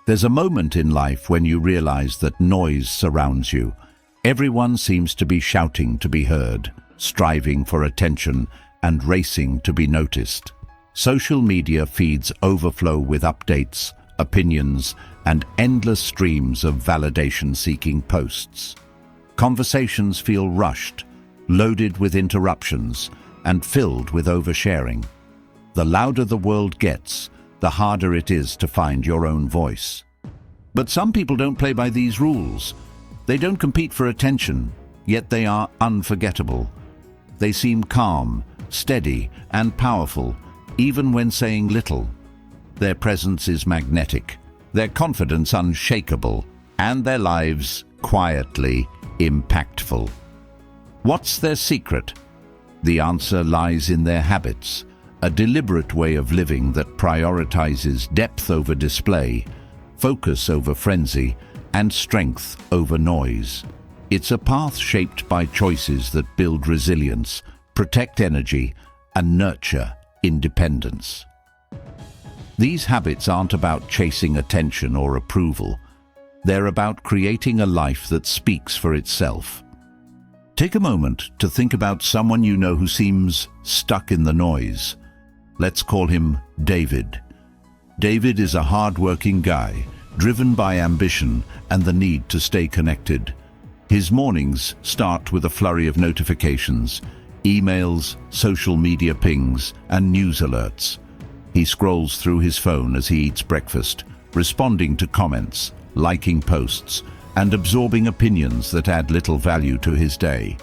There's a moment in life when you realize that noise surrounds you. Everyone seems to be shouting to be heard, striving for attention, and racing to be noticed. Social media feeds overflow with updates, opinions, and endless streams of validation-seeking posts. Conversations feel rushed, loaded with interruptions, and filled with oversharing. The louder the world gets, the harder it is to find your own voice. But some people don't play by these rules. They don't compete for attention, yet they are unforgettable. They seem calm, steady, and powerful, even when saying little. Their presence is magnetic, their confidence unshakable, and their lives quietly impactful. What's their secret? The answer lies in their habits, a deliberate way of living that prioritizes depth over display, focus over frenzy, and strength over noise. It's a path shaped by choices that build resilience, protect energy, and nurture independence. These habits aren't about chasing attention or approval. They're about creating a life that speaks for itself. Take a moment to think about someone you know who seems stuck in the noise. Let's call him David. David is a hard-working guy, driven by ambition and the need to stay connected. His mornings start with a flurry of notifications, emails, social media pings, and news alerts. He scrolls through his phone as he eats breakfast, responding to comments, liking posts, and absorbing opinions that add little value to his day.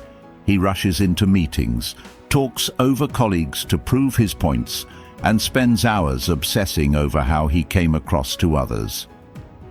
He rushes into meetings, talks over colleagues to prove his points, and spends hours obsessing over how he came across to others.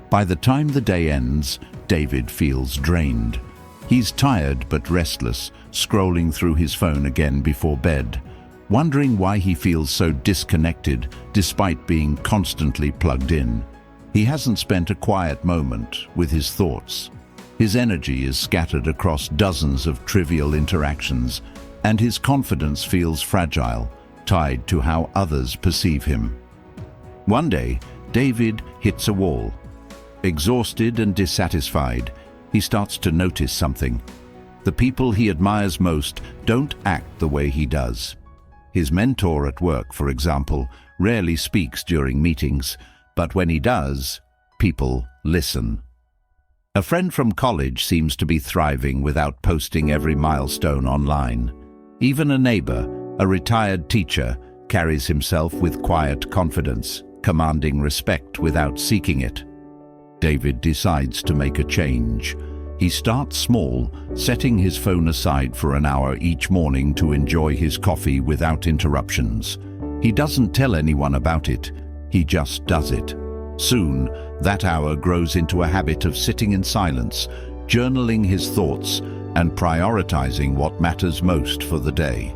By the time the day ends, David feels drained. He's tired but restless, scrolling through his phone again before bed, wondering why he feels so disconnected despite being constantly plugged in. He hasn't spent a quiet moment with his thoughts. His energy is scattered across dozens of trivial interactions, and his confidence feels fragile, tied to how others perceive him. One day, David hits a wall. Exhausted and dissatisfied, he starts to notice something. The people he admires most don't act the way he does. His mentor at work, for example, rarely speaks during meetings, but when he does, people listen. A friend from college seems to be thriving without posting every milestone online. Even a neighbor, a retired teacher, carries himself with quiet confidence, commanding respect without seeking it. David decides to make a change. He starts small, setting his phone aside for an hour each morning to enjoy his coffee without interruptions. He doesn't tell anyone about it, he just does it. Soon, that hour grows into a habit of sitting in silence, journaling his thoughts, and prioritizing what matters most for the day.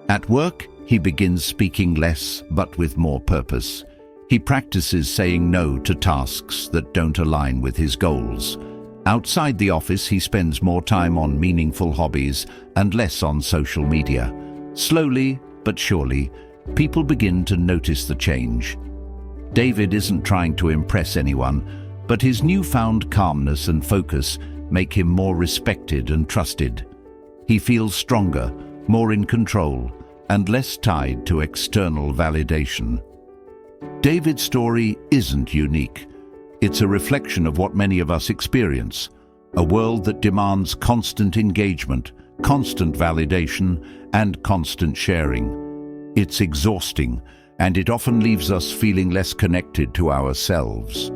At work, he begins speaking less but with more purpose. He practices saying no to tasks that don't align with his goals. Outside the office, he spends more time on meaningful hobbies and less on social media. Slowly but surely, people begin to notice the change. David isn't trying to impress anyone, but his newfound calmness and focus make him more respected and trusted. He feels stronger, more in control, and less tied to external validation. David's story isn't unique. It's a reflection of what many of us experience, a world that demands constant engagement, constant validation, and constant sharing. It's exhausting, and it often leaves us feeling less connected to ourselves.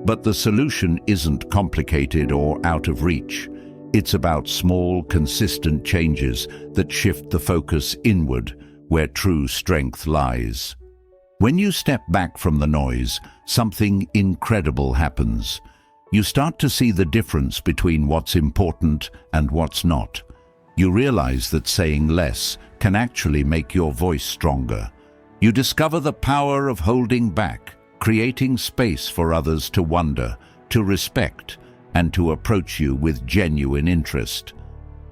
But the solution isn't complicated or out of reach. It's about small, consistent changes that shift the focus inward, where true strength lies. When you step back from the noise, something incredible happens. You start to see the difference between what's important and what's not. You realize that saying less can actually make your voice stronger. You discover the power of holding back, creating space for others to wonder, to respect, and to approach you with genuine interest.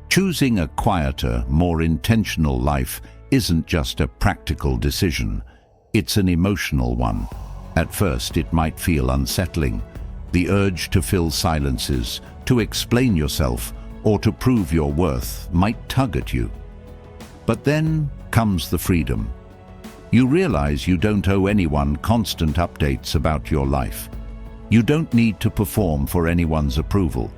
Choosing a quieter, more intentional life isn't just a practical decision. It's an emotional one. At first, it might feel unsettling. The urge to fill silences, to explain yourself, or to prove your worth might tug at you. But then comes the freedom. You realize you don't owe anyone constant updates about your life. You don't need to perform for anyone's approval.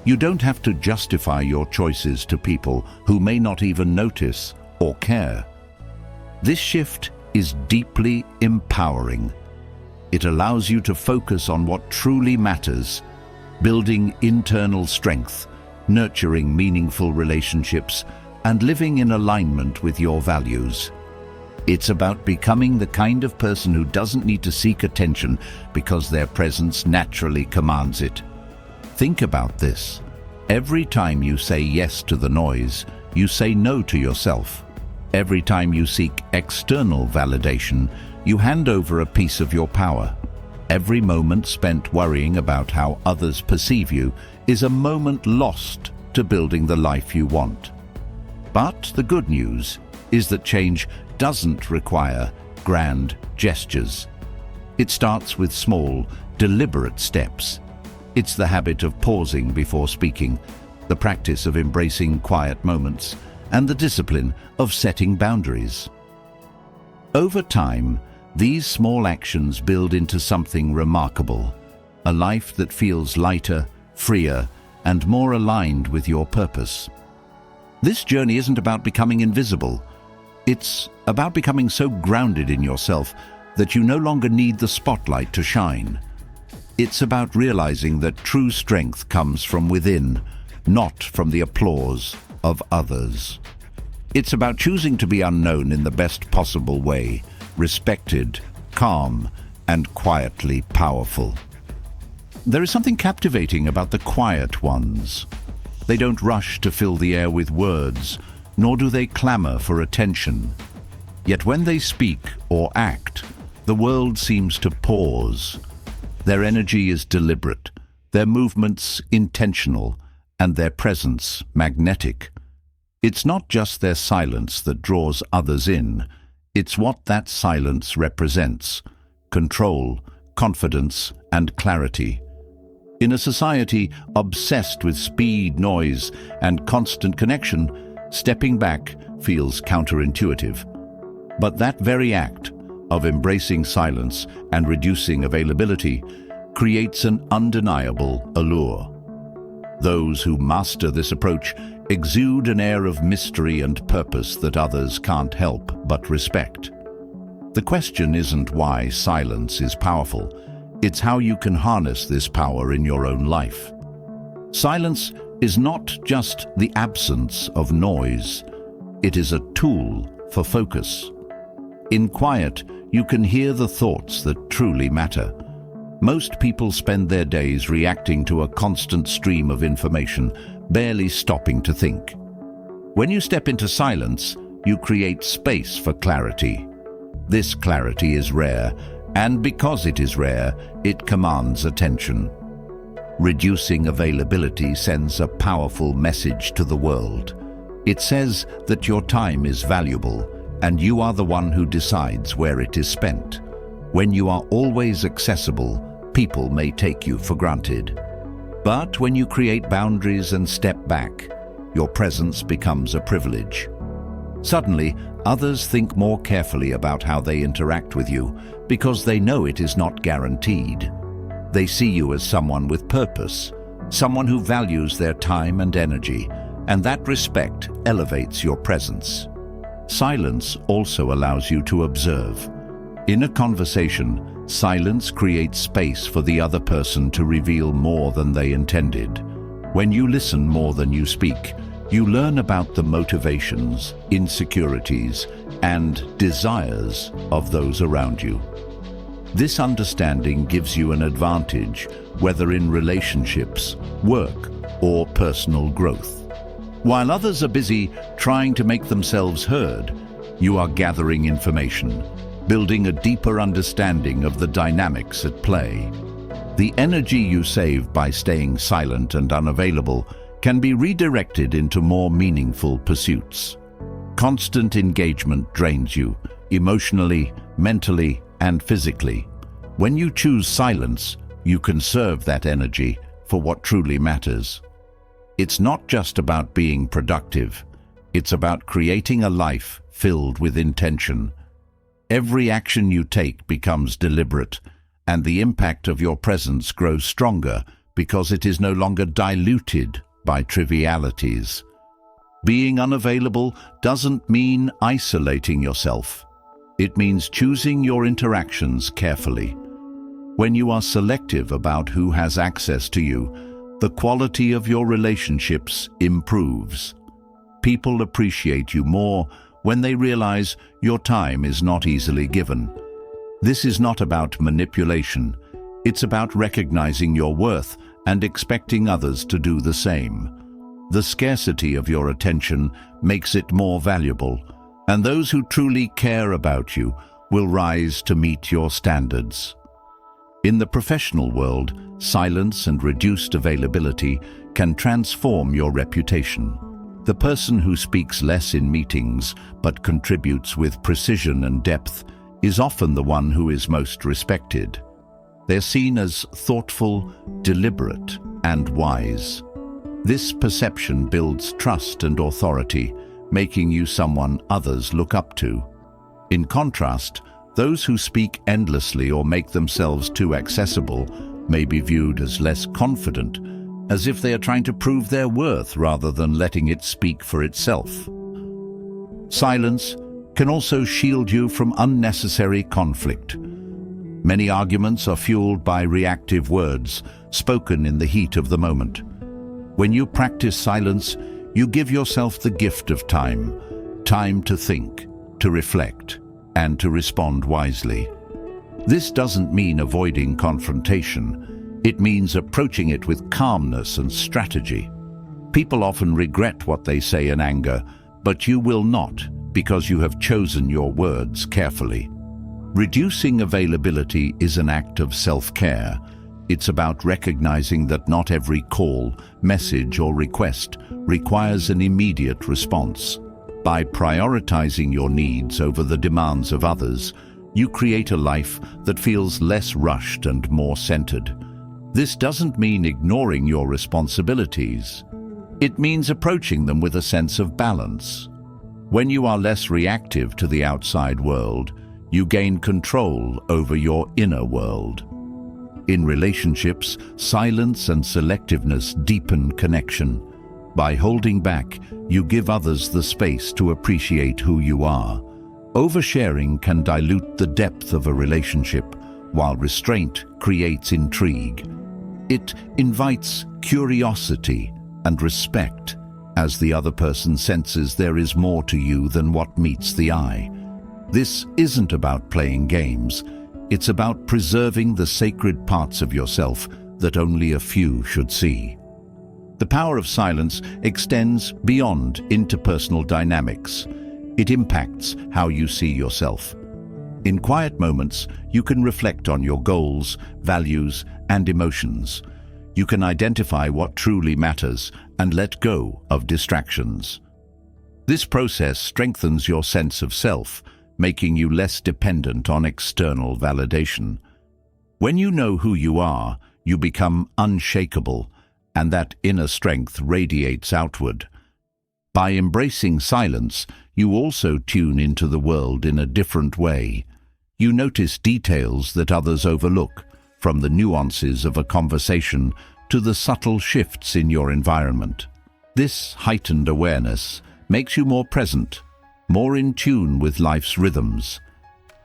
You don't have to justify your choices to people who may not even notice or care. This shift is deeply empowering. It allows you to focus on what truly matters, building internal strength, nurturing meaningful relationships, and living in alignment with your values. It's about becoming the kind of person who doesn't need to seek attention because their presence naturally commands it. Think about this. Every time you say yes to the noise, you say no to yourself. Every time you seek external validation, you hand over a piece of your power. Every moment spent worrying about how others perceive you is a moment lost to building the life you want. But the good news is that change doesn't require grand gestures. It starts with small, deliberate steps. It's the habit of pausing before speaking, the practice of embracing quiet moments, and the discipline of setting boundaries. Over time, these small actions build into something remarkable, a life that feels lighter, freer, and more aligned with your purpose. This journey isn't about becoming invisible. It's about becoming so grounded in yourself that you no longer need the spotlight to shine. It's about realizing that true strength comes from within, not from the applause of others. It's about choosing to be unknown in the best possible way, respected, calm, and quietly powerful. There is something captivating about the quiet ones. They don't rush to fill the air with words, nor do they clamor for attention. Yet when they speak or act, the world seems to pause. Their energy is deliberate, their movements intentional, and their presence magnetic. It's not just their silence that draws others in, it's what that silence represents: control, confidence, and clarity. In a society obsessed with speed, noise, and constant connection, stepping back feels counterintuitive. But that very act of embracing silence and reducing availability creates an undeniable allure. Those who master this approach exude an air of mystery and purpose that others can't help but respect. The question isn't why silence is powerful, it's how you can harness this power in your own life. Silence is not just the absence of noise, it is a tool for focus. In quiet, you can hear the thoughts that truly matter. Most people spend their days reacting to a constant stream of information, barely stopping to think. When you step into silence, you create space for clarity. This clarity is rare, and because it is rare, it commands attention. Reducing availability sends a powerful message to the world. It says that your time is valuable, and you are the one who decides where it is spent. When you are always accessible, people may take you for granted. But when you create boundaries and step back, your presence becomes a privilege. Suddenly, others think more carefully about how they interact with you because they know it is not guaranteed. They see you as someone with purpose, someone who values their time and energy, and that respect elevates your presence. Silence also allows you to observe. In a conversation, silence creates space for the other person to reveal more than they intended. When you listen more than you speak, you learn about the motivations, insecurities, and desires of those around you. This understanding gives you an advantage, whether in relationships, work, or personal growth. While others are busy trying to make themselves heard, you are gathering information, building a deeper understanding of the dynamics at play. The energy you save by staying silent and unavailable can be redirected into more meaningful pursuits. Constant engagement drains you, emotionally, mentally, and physically. When you choose silence, you conserve that energy for what truly matters. It's not just about being productive. It's about creating a life filled with intention. Every action you take becomes deliberate, and the impact of your presence grows stronger because it is no longer diluted by trivialities. Being unavailable doesn't mean isolating yourself. It means choosing your interactions carefully. When you are selective about who has access to you, the quality of your relationships improves. People appreciate you more when they realize your time is not easily given. This is not about manipulation. It's about recognizing your worth and expecting others to do the same. The scarcity of your attention makes it more valuable, and those who truly care about you will rise to meet your standards. In the professional world, silence and reduced availability can transform your reputation. The person who speaks less in meetings but contributes with precision and depth is often the one who is most respected. They're seen as thoughtful, deliberate, and wise. This perception builds trust and authority, making you someone others look up to. In contrast, those who speak endlessly or make themselves too accessible may be viewed as less confident, as if they are trying to prove their worth rather than letting it speak for itself. Silence can also shield you from unnecessary conflict. Many arguments are fueled by reactive words spoken in the heat of the moment. When you practice silence, you give yourself the gift of time to think, to reflect, and to respond wisely. This doesn't mean avoiding confrontation. It means approaching it with calmness and strategy. People often regret what they say in anger, but you will not, because you have chosen your words carefully. Reducing availability is an act of self-care. It's about recognizing that not every call, message, or request requires an immediate response. By prioritizing your needs over the demands of others, you create a life that feels less rushed and more centered. This doesn't mean ignoring your responsibilities. It means approaching them with a sense of balance. When you are less reactive to the outside world, you gain control over your inner world. In relationships, silence and selectiveness deepen connection. By holding back, you give others the space to appreciate who you are. Oversharing can dilute the depth of a relationship, while restraint creates intrigue. It invites curiosity and respect, as the other person senses there is more to you than what meets the eye. This isn't about playing games. It's about preserving the sacred parts of yourself that only a few should see. The power of silence extends beyond interpersonal dynamics. It impacts how you see yourself. In quiet moments, you can reflect on your goals, values, and emotions. You can identify what truly matters and let go of distractions. This process strengthens your sense of self, making you less dependent on external validation. When you know who you are, you become unshakable, and that inner strength radiates outward. By embracing silence, you also tune into the world in a different way. You notice details that others overlook, from the nuances of a conversation to the subtle shifts in your environment. This heightened awareness makes you more present, more in tune with life's rhythms.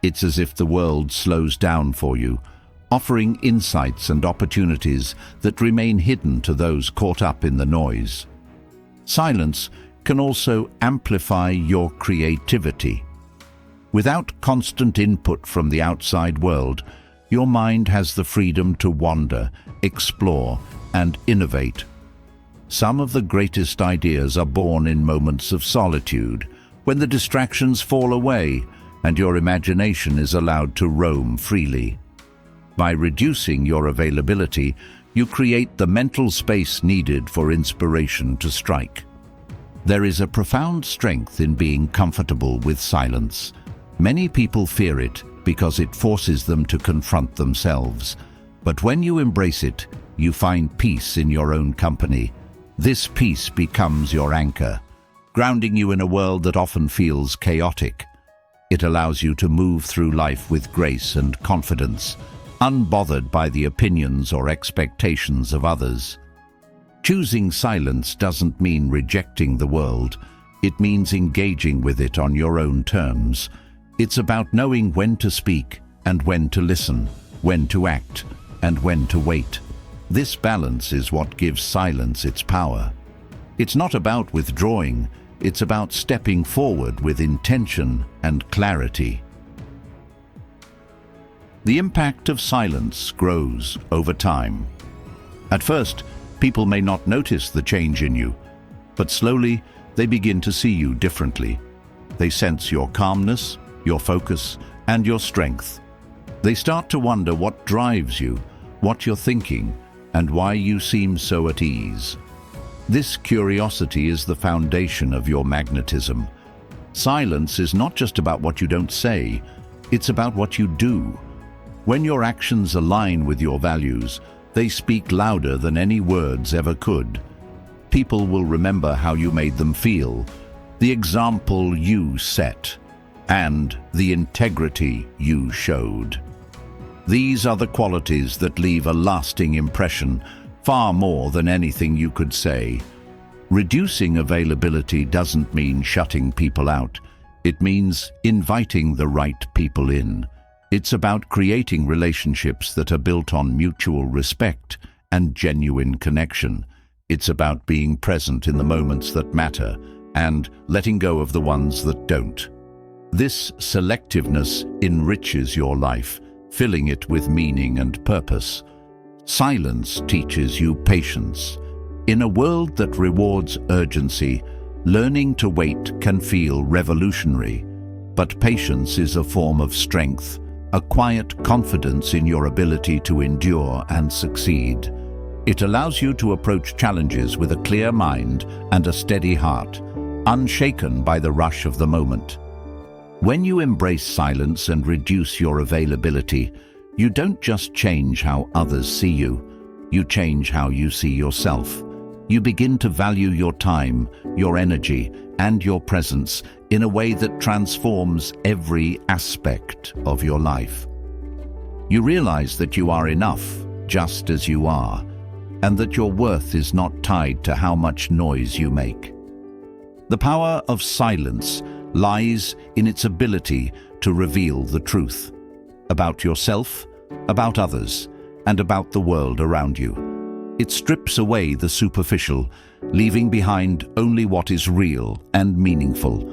It's as if the world slows down for you, offering insights and opportunities that remain hidden to those caught up in the noise. Silence can also amplify your creativity. Without constant input from the outside world, your mind has the freedom to wander, explore, and innovate. Some of the greatest ideas are born in moments of solitude, when the distractions fall away and your imagination is allowed to roam freely. By reducing your availability, you create the mental space needed for inspiration to strike. There is a profound strength in being comfortable with silence. Many people fear it, because it forces them to confront themselves. But when you embrace it, you find peace in your own company. This peace becomes your anchor, grounding you in a world that often feels chaotic. It allows you to move through life with grace and confidence, unbothered by the opinions or expectations of others. Choosing silence doesn't mean rejecting the world. It means engaging with it on your own terms. It's about knowing when to speak and when to listen, when to act and when to wait. This balance is what gives silence its power. It's not about withdrawing, it's about stepping forward with intention and clarity. The impact of silence grows over time. At first, people may not notice the change in you, but slowly they begin to see you differently. They sense your calmness, your focus, and your strength. They start to wonder what drives you, what you're thinking, and why you seem so at ease. This curiosity is the foundation of your magnetism. Silence is not just about what you don't say, it's about what you do. When your actions align with your values, they speak louder than any words ever could. People will remember how you made them feel, the example you set, and the integrity you showed. These are the qualities that leave a lasting impression, far more than anything you could say. Reducing availability doesn't mean shutting people out. It means inviting the right people in. It's about creating relationships that are built on mutual respect and genuine connection. It's about being present in the moments that matter and letting go of the ones that don't. This selectiveness enriches your life, filling it with meaning and purpose. Silence teaches you patience. In a world that rewards urgency, learning to wait can feel revolutionary. But patience is a form of strength, a quiet confidence in your ability to endure and succeed. It allows you to approach challenges with a clear mind and a steady heart, unshaken by the rush of the moment. When you embrace silence and reduce your availability, you don't just change how others see you, you change how you see yourself. You begin to value your time, your energy, and your presence in a way that transforms every aspect of your life. You realize that you are enough just as you are, and that your worth is not tied to how much noise you make. The power of silence lies in its ability to reveal the truth about yourself, about others, and about the world around you. It strips away the superficial, leaving behind only what is real and meaningful.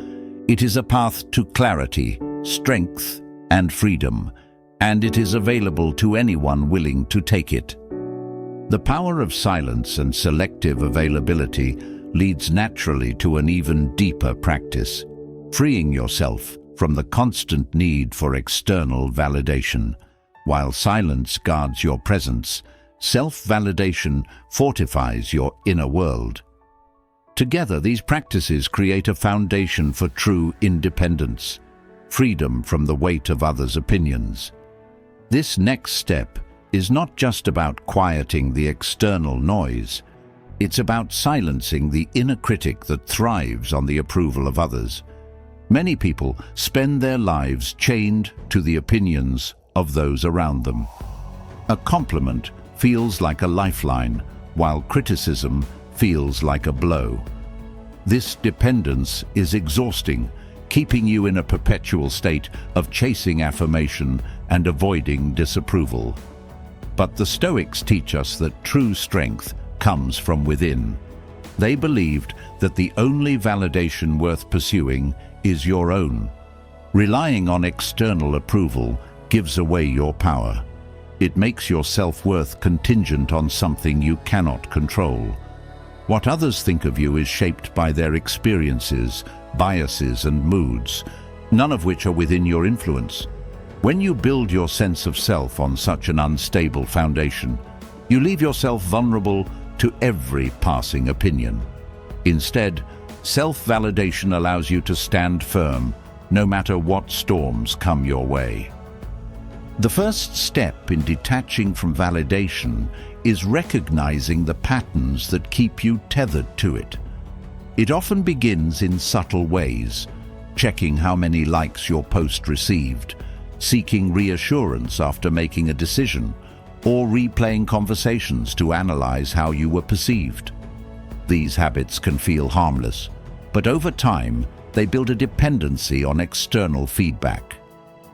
It is a path to clarity, strength, and freedom, and it is available to anyone willing to take it. The power of silence and selective availability leads naturally to an even deeper practice, freeing yourself from the constant need for external validation. While silence guards your presence, self-validation fortifies your inner world. Together, these practices create a foundation for true independence, freedom from the weight of others' opinions. This next step is not just about quieting the external noise. It's about silencing the inner critic that thrives on the approval of others. Many people spend their lives chained to the opinions of those around them. A compliment feels like a lifeline, while criticism feels like a blow. This dependence is exhausting, keeping you in a perpetual state of chasing affirmation and avoiding disapproval. But the Stoics teach us that true strength comes from within. They believed that the only validation worth pursuing is your own. Relying on external approval gives away your power. It makes your self-worth contingent on something you cannot control. What others think of you is shaped by their experiences, biases, and moods, none of which are within your influence. When you build your sense of self on such an unstable foundation, you leave yourself vulnerable to every passing opinion. Instead, self-validation allows you to stand firm, no matter what storms come your way. The first step in detaching from validation is recognizing the patterns that keep you tethered to it. It often begins in subtle ways, checking how many likes your post received, seeking reassurance after making a decision, or replaying conversations to analyze how you were perceived. These habits can feel harmless, but over time, they build a dependency on external feedback.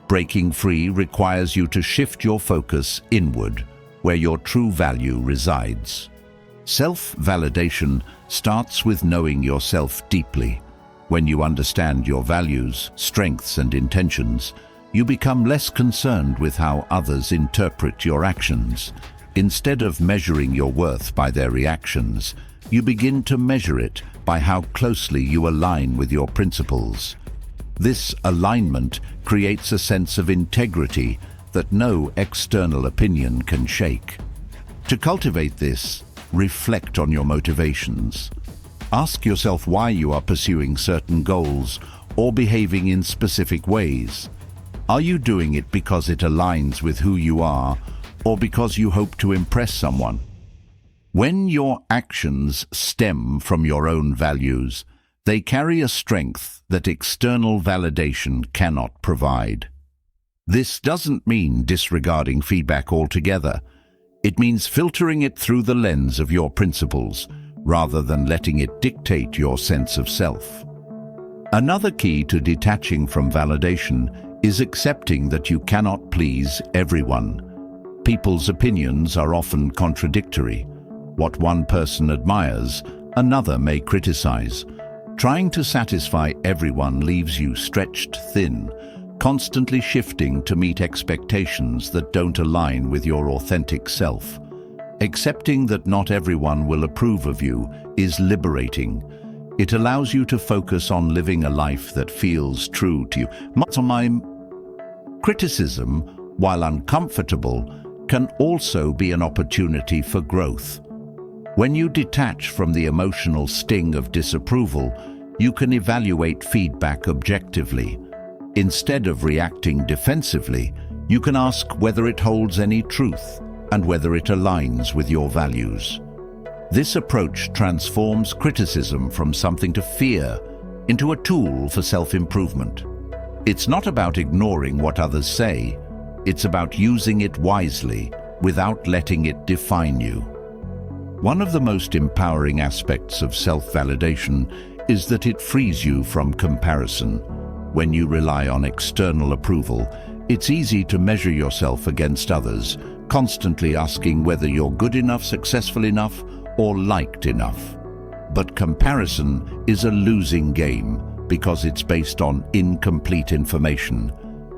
Breaking free requires you to shift your focus inward, where your true value resides. Self-validation starts with knowing yourself deeply. When you understand your values, strengths, and intentions, you become less concerned with how others interpret your actions. Instead of measuring your worth by their reactions, you begin to measure it by how closely you align with your principles. This alignment creates a sense of integrity that no external opinion can shake. To cultivate this, reflect on your motivations. Ask yourself why you are pursuing certain goals or behaving in specific ways. Are you doing it because it aligns with who you are, or because you hope to impress someone? When your actions stem from your own values, they carry a strength that external validation cannot provide. This doesn't mean disregarding feedback altogether. It means filtering it through the lens of your principles, rather than letting it dictate your sense of self. Another key to detaching from validation is accepting that you cannot please everyone. People's opinions are often contradictory. What one person admires, another may criticize. Trying to satisfy everyone leaves you stretched thin, constantly shifting to meet expectations that don't align with your authentic self. Accepting that not everyone will approve of you is liberating. It allows you to focus on living a life that feels true to you. Criticism, while uncomfortable, can also be an opportunity for growth. When you detach from the emotional sting of disapproval, you can evaluate feedback objectively. Instead of reacting defensively, you can ask whether it holds any truth and whether it aligns with your values. This approach transforms criticism from something to fear into a tool for self-improvement. It's not about ignoring what others say, it's about using it wisely without letting it define you. One of the most empowering aspects of self-validation is that it frees you from comparison. When you rely on external approval, it's easy to measure yourself against others, constantly asking whether you're good enough, successful enough, or liked enough. But comparison is a losing game because it's based on incomplete information.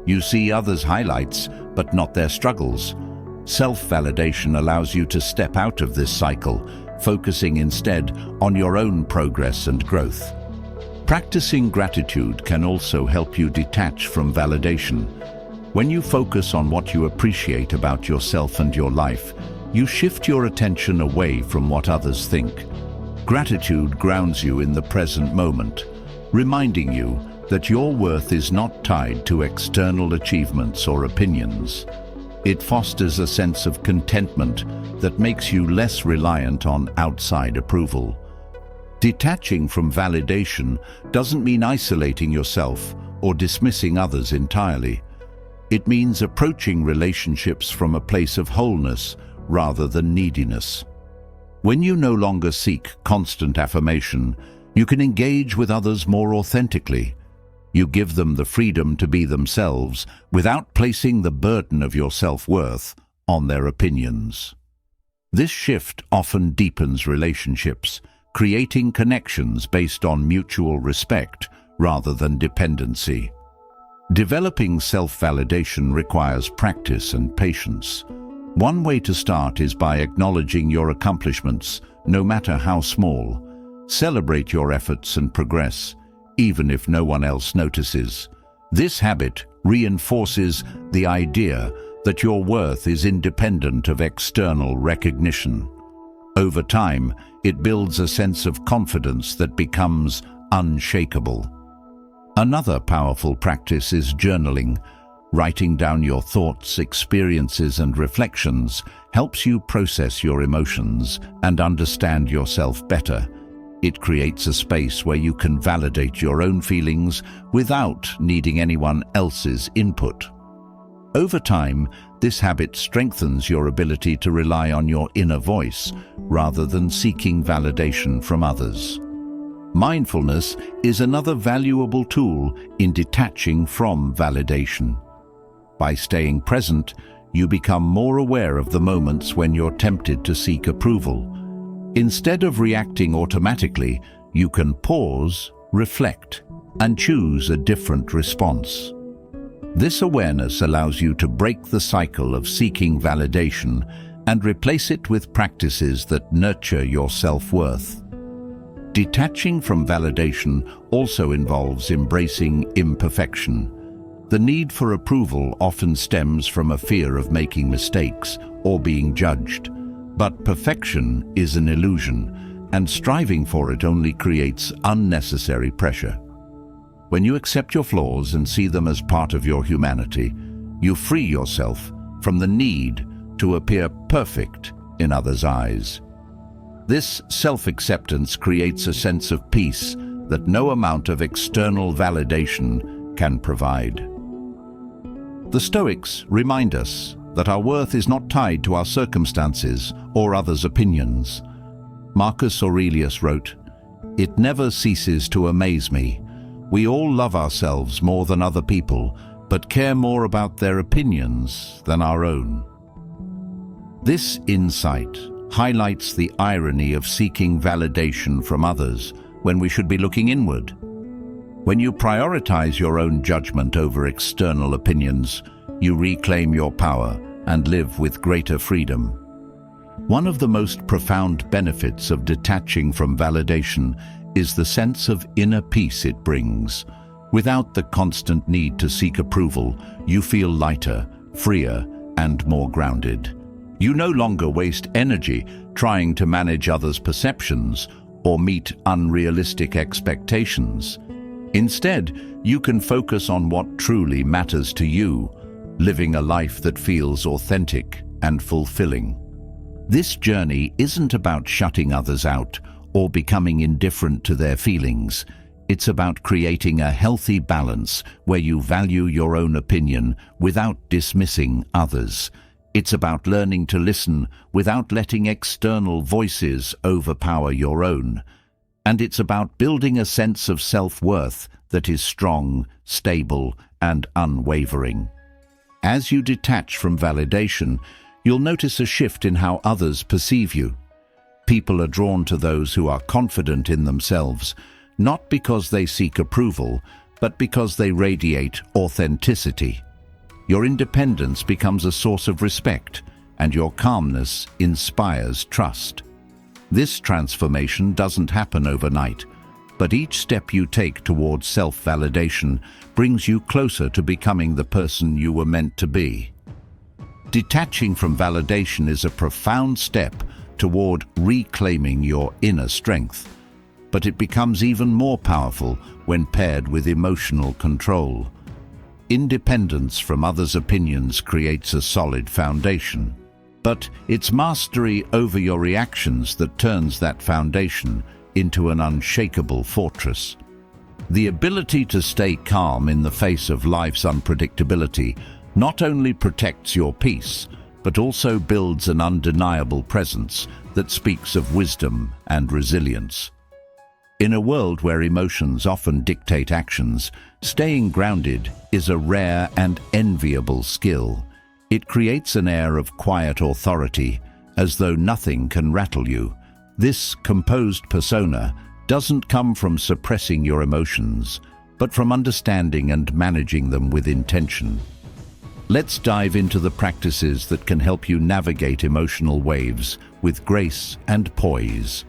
You see others' highlights, but not their struggles. Self-validation allows you to step out of this cycle, focusing instead on your own progress and growth. Practicing gratitude can also help you detach from validation. When you focus on what you appreciate about yourself and your life, you shift your attention away from what others think. Gratitude grounds you in the present moment, reminding you that your worth is not tied to external achievements or opinions. It fosters a sense of contentment that makes you less reliant on outside approval. Detaching from validation doesn't mean isolating yourself or dismissing others entirely. It means approaching relationships from a place of wholeness rather than neediness. When you no longer seek constant affirmation, you can engage with others more authentically. You give them the freedom to be themselves without placing the burden of your self-worth on their opinions. This shift often deepens relationships, creating connections based on mutual respect rather than dependency. Developing self-validation requires practice and patience. One way to start is by acknowledging your accomplishments, no matter how small. Celebrate your efforts and progress, even if no one else notices. This habit reinforces the idea that your worth is independent of external recognition. Over time, it builds a sense of confidence that becomes unshakable. Another powerful practice is journaling. Writing down your thoughts, experiences, and reflections helps you process your emotions and understand yourself better. It creates a space where you can validate your own feelings without needing anyone else's input. Over time, this habit strengthens your ability to rely on your inner voice rather than seeking validation from others. Mindfulness is another valuable tool in detaching from validation. By staying present, you become more aware of the moments when you're tempted to seek approval. Instead of reacting automatically, you can pause, reflect, and choose a different response. This awareness allows you to break the cycle of seeking validation and replace it with practices that nurture your self-worth. Detaching from validation also involves embracing imperfection. The need for approval often stems from a fear of making mistakes or being judged. But perfection is an illusion, and striving for it only creates unnecessary pressure. When you accept your flaws and see them as part of your humanity, you free yourself from the need to appear perfect in others' eyes. This self-acceptance creates a sense of peace that no amount of external validation can provide. The Stoics remind us that our worth is not tied to our circumstances or others' opinions. Marcus Aurelius wrote, "It never ceases to amaze me. We all love ourselves more than other people, but care more about their opinions than our own." This insight highlights the irony of seeking validation from others when we should be looking inward. When you prioritize your own judgment over external opinions, you reclaim your power and live with greater freedom. One of the most profound benefits of detaching from validation is the sense of inner peace it brings. Without the constant need to seek approval, you feel lighter, freer, and more grounded. You no longer waste energy trying to manage others' perceptions or meet unrealistic expectations. Instead, you can focus on what truly matters to you, living a life that feels authentic and fulfilling. This journey isn't about shutting others out or becoming indifferent to their feelings. It's about creating a healthy balance where you value your own opinion without dismissing others. It's about learning to listen without letting external voices overpower your own. And it's about building a sense of self-worth that is strong, stable, and unwavering. As you detach from validation, you'll notice a shift in how others perceive you. People are drawn to those who are confident in themselves, not because they seek approval, but because they radiate authenticity. Your independence becomes a source of respect, and your calmness inspires trust. This transformation doesn't happen overnight, but each step you take towards self-validation brings you closer to becoming the person you were meant to be. Detaching from validation is a profound step toward reclaiming your inner strength, but it becomes even more powerful when paired with emotional control. Independence from others' opinions creates a solid foundation, but it's mastery over your reactions that turns that foundation into an unshakable fortress. The ability to stay calm in the face of life's unpredictability not only protects your peace, but also builds an undeniable presence that speaks of wisdom and resilience. In a world where emotions often dictate actions, staying grounded is a rare and enviable skill. It creates an air of quiet authority, as though nothing can rattle you. This composed persona doesn't come from suppressing your emotions, but from understanding and managing them with intention. Let's dive into the practices that can help you navigate emotional waves with grace and poise.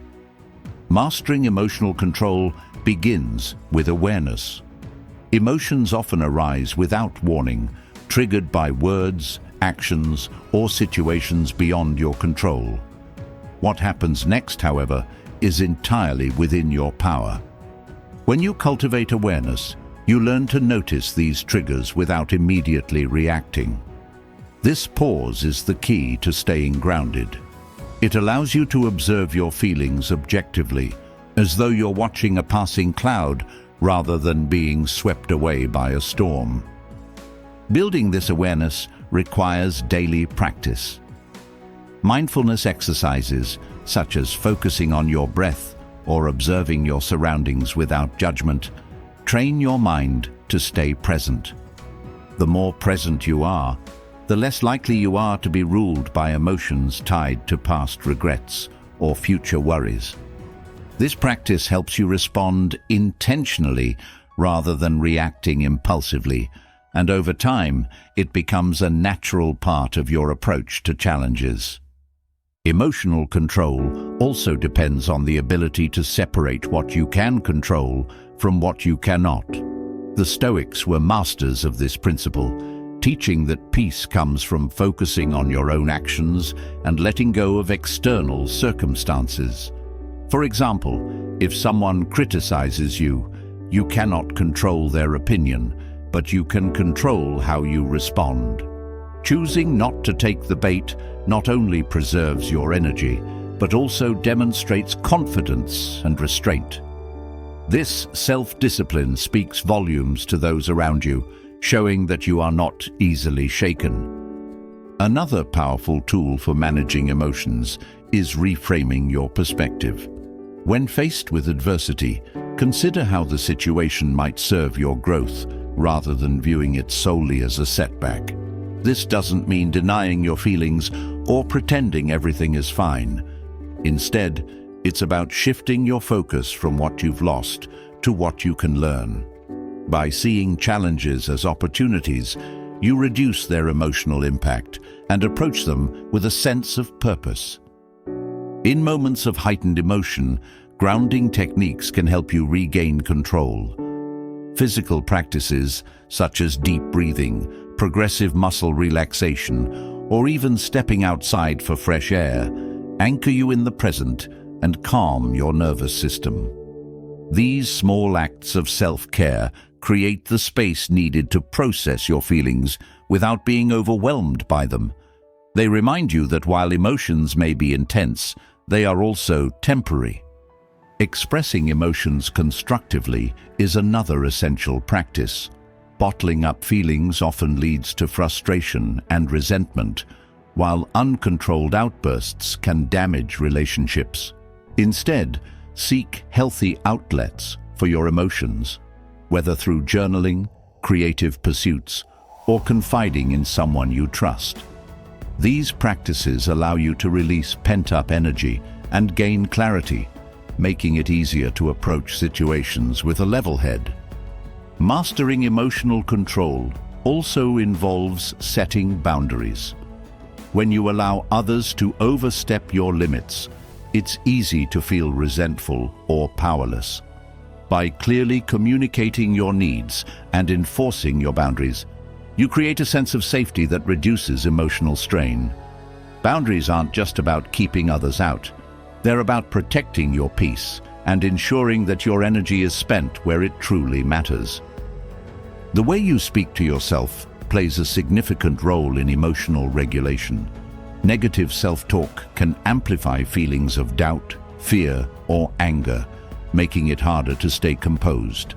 Mastering emotional control begins with awareness. Emotions often arise without warning, triggered by words, actions, or situations beyond your control. What happens next, however, is entirely within your power. When you cultivate awareness, You learn to notice these triggers without immediately reacting. This pause is the key to staying grounded. It allows you to observe your feelings objectively, as though you're watching a passing cloud rather than being swept away by a storm. Building this awareness requires daily practice. Mindfulness exercises, such as focusing on your breath or observing your surroundings without judgment, train your mind to stay present. The more present you are, the less likely you are to be ruled by emotions tied to past regrets or future worries. This practice helps you respond intentionally rather than reacting impulsively, and over time, it becomes a natural part of your approach to challenges. Emotional control also depends on the ability to separate what you can control from what you cannot. The Stoics were masters of this principle, teaching that peace comes from focusing on your own actions and letting go of external circumstances. For example, if someone criticizes you, you cannot control their opinion, but you can control how you respond. Choosing not to take the bait not only preserves your energy, but also demonstrates confidence and restraint. This self-discipline speaks volumes to those around you, showing that you are not easily shaken. Another powerful tool for managing emotions is reframing your perspective. When faced with adversity, consider how the situation might serve your growth rather than viewing it solely as a setback. This doesn't mean denying your feelings or pretending everything is fine. Instead, it's about shifting your focus from what you've lost to what you can learn. By seeing challenges as opportunities, you reduce their emotional impact and approach them with a sense of purpose. In moments of heightened emotion, grounding techniques can help you regain control. Physical practices such as deep breathing, progressive muscle relaxation, or even stepping outside for fresh air anchor you in the present and calm your nervous system. These small acts of self-care create the space needed to process your feelings without being overwhelmed by them. They remind you that while emotions may be intense, they are also temporary. Expressing emotions constructively is another essential practice. Bottling up feelings often leads to frustration and resentment, while uncontrolled outbursts can damage relationships. Instead, seek healthy outlets for your emotions, whether through journaling, creative pursuits, or confiding in someone you trust. These practices allow you to release pent-up energy and gain clarity, making it easier to approach situations with a level head. Mastering emotional control also involves setting boundaries. When you allow others to overstep your limits, it's easy to feel resentful or powerless. By clearly communicating your needs and enforcing your boundaries, you create a sense of safety that reduces emotional strain. Boundaries aren't just about keeping others out. They're about protecting your peace and ensuring that your energy is spent where it truly matters. The way you speak to yourself plays a significant role in emotional regulation. Negative self-talk can amplify feelings of doubt, fear, or anger, making it harder to stay composed.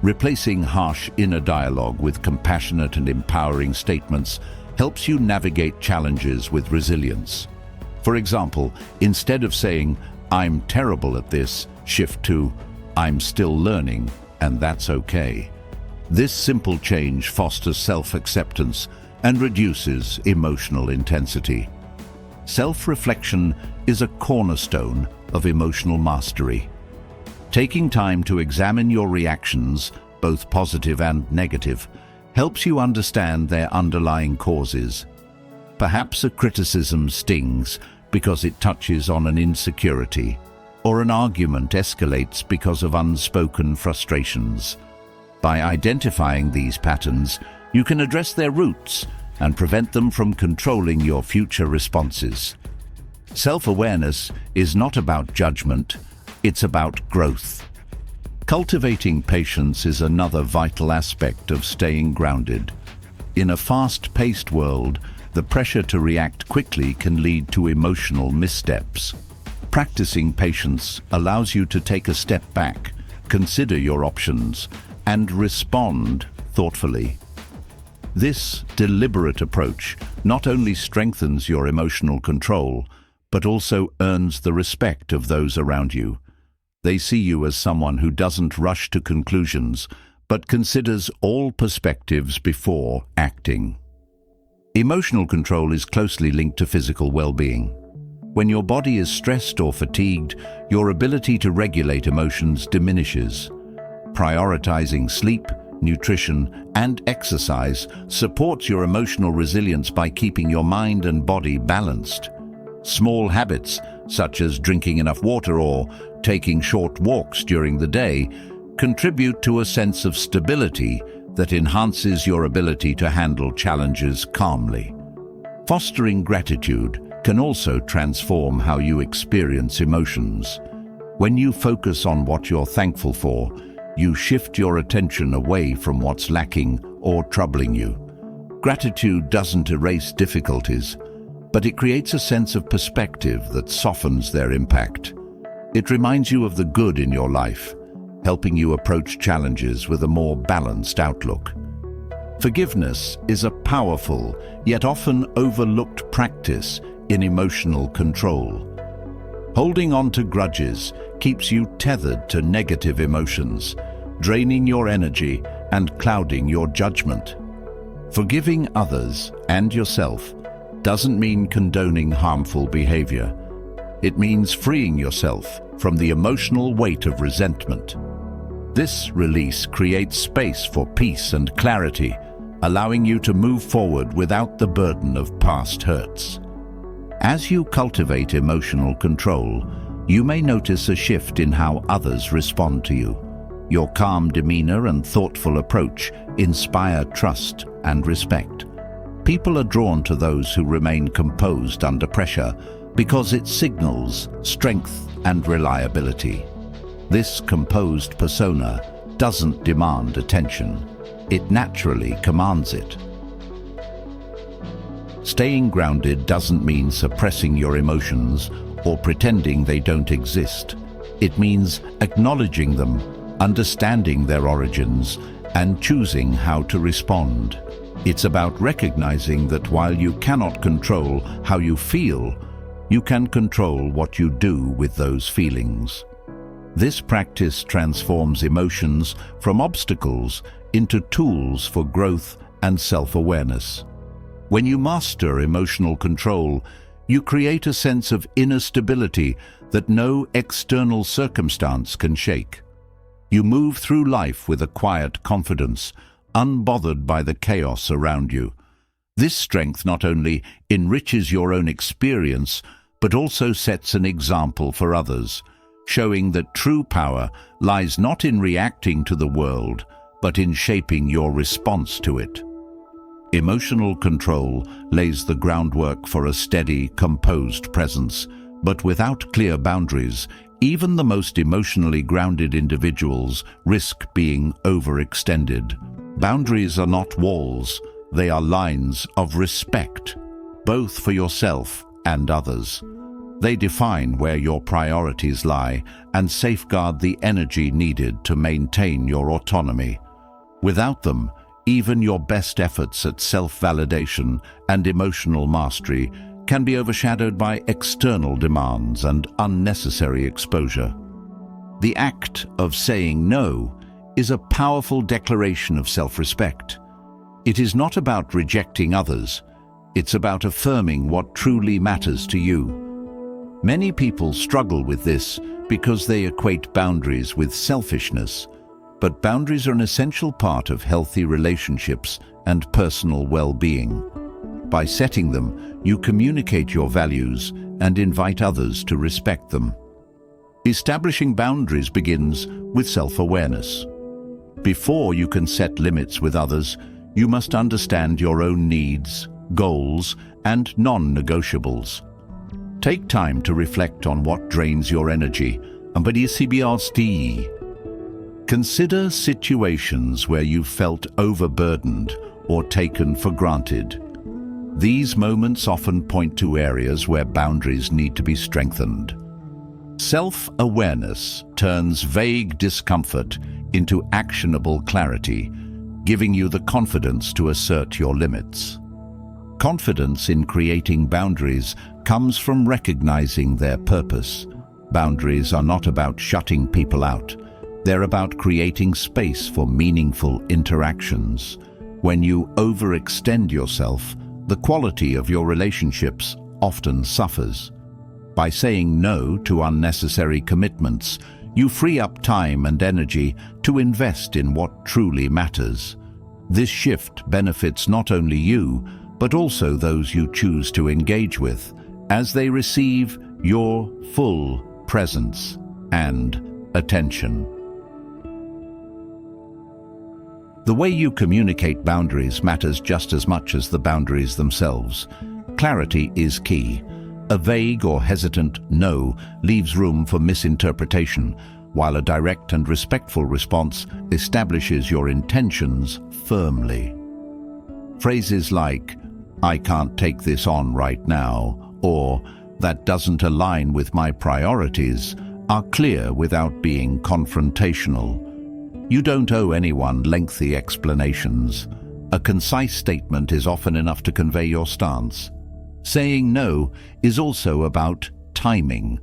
Replacing harsh inner dialogue with compassionate and empowering statements helps you navigate challenges with resilience. For example, instead of saying, "I'm terrible at this," shift to, "I'm still learning, and that's okay." This simple change fosters self-acceptance and reduces emotional intensity. Self-reflection is a cornerstone of emotional mastery. Taking time to examine your reactions, both positive and negative, helps you understand their underlying causes. Perhaps a criticism stings because it touches on an insecurity, or an argument escalates because of unspoken frustrations. By identifying these patterns, you can address their roots and prevent them from controlling your future responses. Self-awareness is not about judgment, it's about growth. Cultivating patience is another vital aspect of staying grounded. In a fast-paced world, the pressure to react quickly can lead to emotional missteps. Practicing patience allows you to take a step back, consider your options, and respond thoughtfully. This deliberate approach not only strengthens your emotional control, but also earns the respect of those around you. They see you as someone who doesn't rush to conclusions, but considers all perspectives before acting. Emotional control is closely linked to physical well-being. When your body is stressed or fatigued, your ability to regulate emotions diminishes. Prioritizing sleep, nutrition, and exercise supports your emotional resilience by keeping your mind and body balanced. Small habits, such as drinking enough water or taking short walks during the day, contribute to a sense of stability that enhances your ability to handle challenges calmly. Fostering gratitude can also transform how you experience emotions. When you focus on what you're thankful for, you shift your attention away from what's lacking or troubling you. Gratitude doesn't erase difficulties, but it creates a sense of perspective that softens their impact. It reminds you of the good in your life, helping you approach challenges with a more balanced outlook. Forgiveness is a powerful, yet often overlooked practice in emotional control. Holding on to grudges keeps you tethered to negative emotions, draining your energy and clouding your judgment. Forgiving others and yourself doesn't mean condoning harmful behavior. It means freeing yourself from the emotional weight of resentment. This release creates space for peace and clarity, allowing you to move forward without the burden of past hurts. As you cultivate emotional control, you may notice a shift in how others respond to you. Your calm demeanor and thoughtful approach inspire trust and respect. People are drawn to those who remain composed under pressure because it signals strength and reliability. This composed persona doesn't demand attention. It naturally commands it. Staying grounded doesn't mean suppressing your emotions or pretending they don't exist. It means acknowledging them, understanding their origins, and choosing how to respond. It's about recognizing that while you cannot control how you feel, you can control what you do with those feelings. This practice transforms emotions from obstacles into tools for growth and self-awareness. When you master emotional control, you create a sense of inner stability that no external circumstance can shake. You move through life with a quiet confidence, unbothered by the chaos around you. This strength not only enriches your own experience, but also sets an example for others, showing that true power lies not in reacting to the world, but in shaping your response to it. Emotional control lays the groundwork for a steady, composed presence, but without clear boundaries, even the most emotionally grounded individuals risk being overextended. Boundaries are not walls, they are lines of respect, both for yourself and others. They define where your priorities lie and safeguard the energy needed to maintain your autonomy. Without them, even your best efforts at self-validation and emotional mastery can be overshadowed by external demands and unnecessary exposure. The act of saying no is a powerful declaration of self-respect. It is not about rejecting others, it's about affirming what truly matters to you. Many people struggle with this because they equate boundaries with selfishness, but boundaries are an essential part of healthy relationships and personal well-being. By setting them, you communicate your values and invite others to respect them. Establishing boundaries begins with self-awareness. Before you can set limits with others, you must understand your own needs, goals, and non-negotiables. Take time to reflect on what drains your energy and Consider situations where you felt overburdened or taken for granted. These moments often point to areas where boundaries need to be strengthened. Self-awareness turns vague discomfort into actionable clarity, giving you the confidence to assert your limits. Confidence in creating boundaries comes from recognizing their purpose. Boundaries are not about shutting people out. They're about creating space for meaningful interactions. When you overextend yourself, the quality of your relationships often suffers. By saying no to unnecessary commitments, you free up time and energy to invest in what truly matters. This shift benefits not only you, but also those you choose to engage with, as they receive your full presence and attention. The way you communicate boundaries matters just as much as the boundaries themselves. Clarity is key. A vague or hesitant no leaves room for misinterpretation, while a direct and respectful response establishes your intentions firmly. Phrases like, "I can't take this on right now," or "that doesn't align with my priorities," are clear without being confrontational. You don't owe anyone lengthy explanations. A concise statement is often enough to convey your stance. Saying no is also about timing.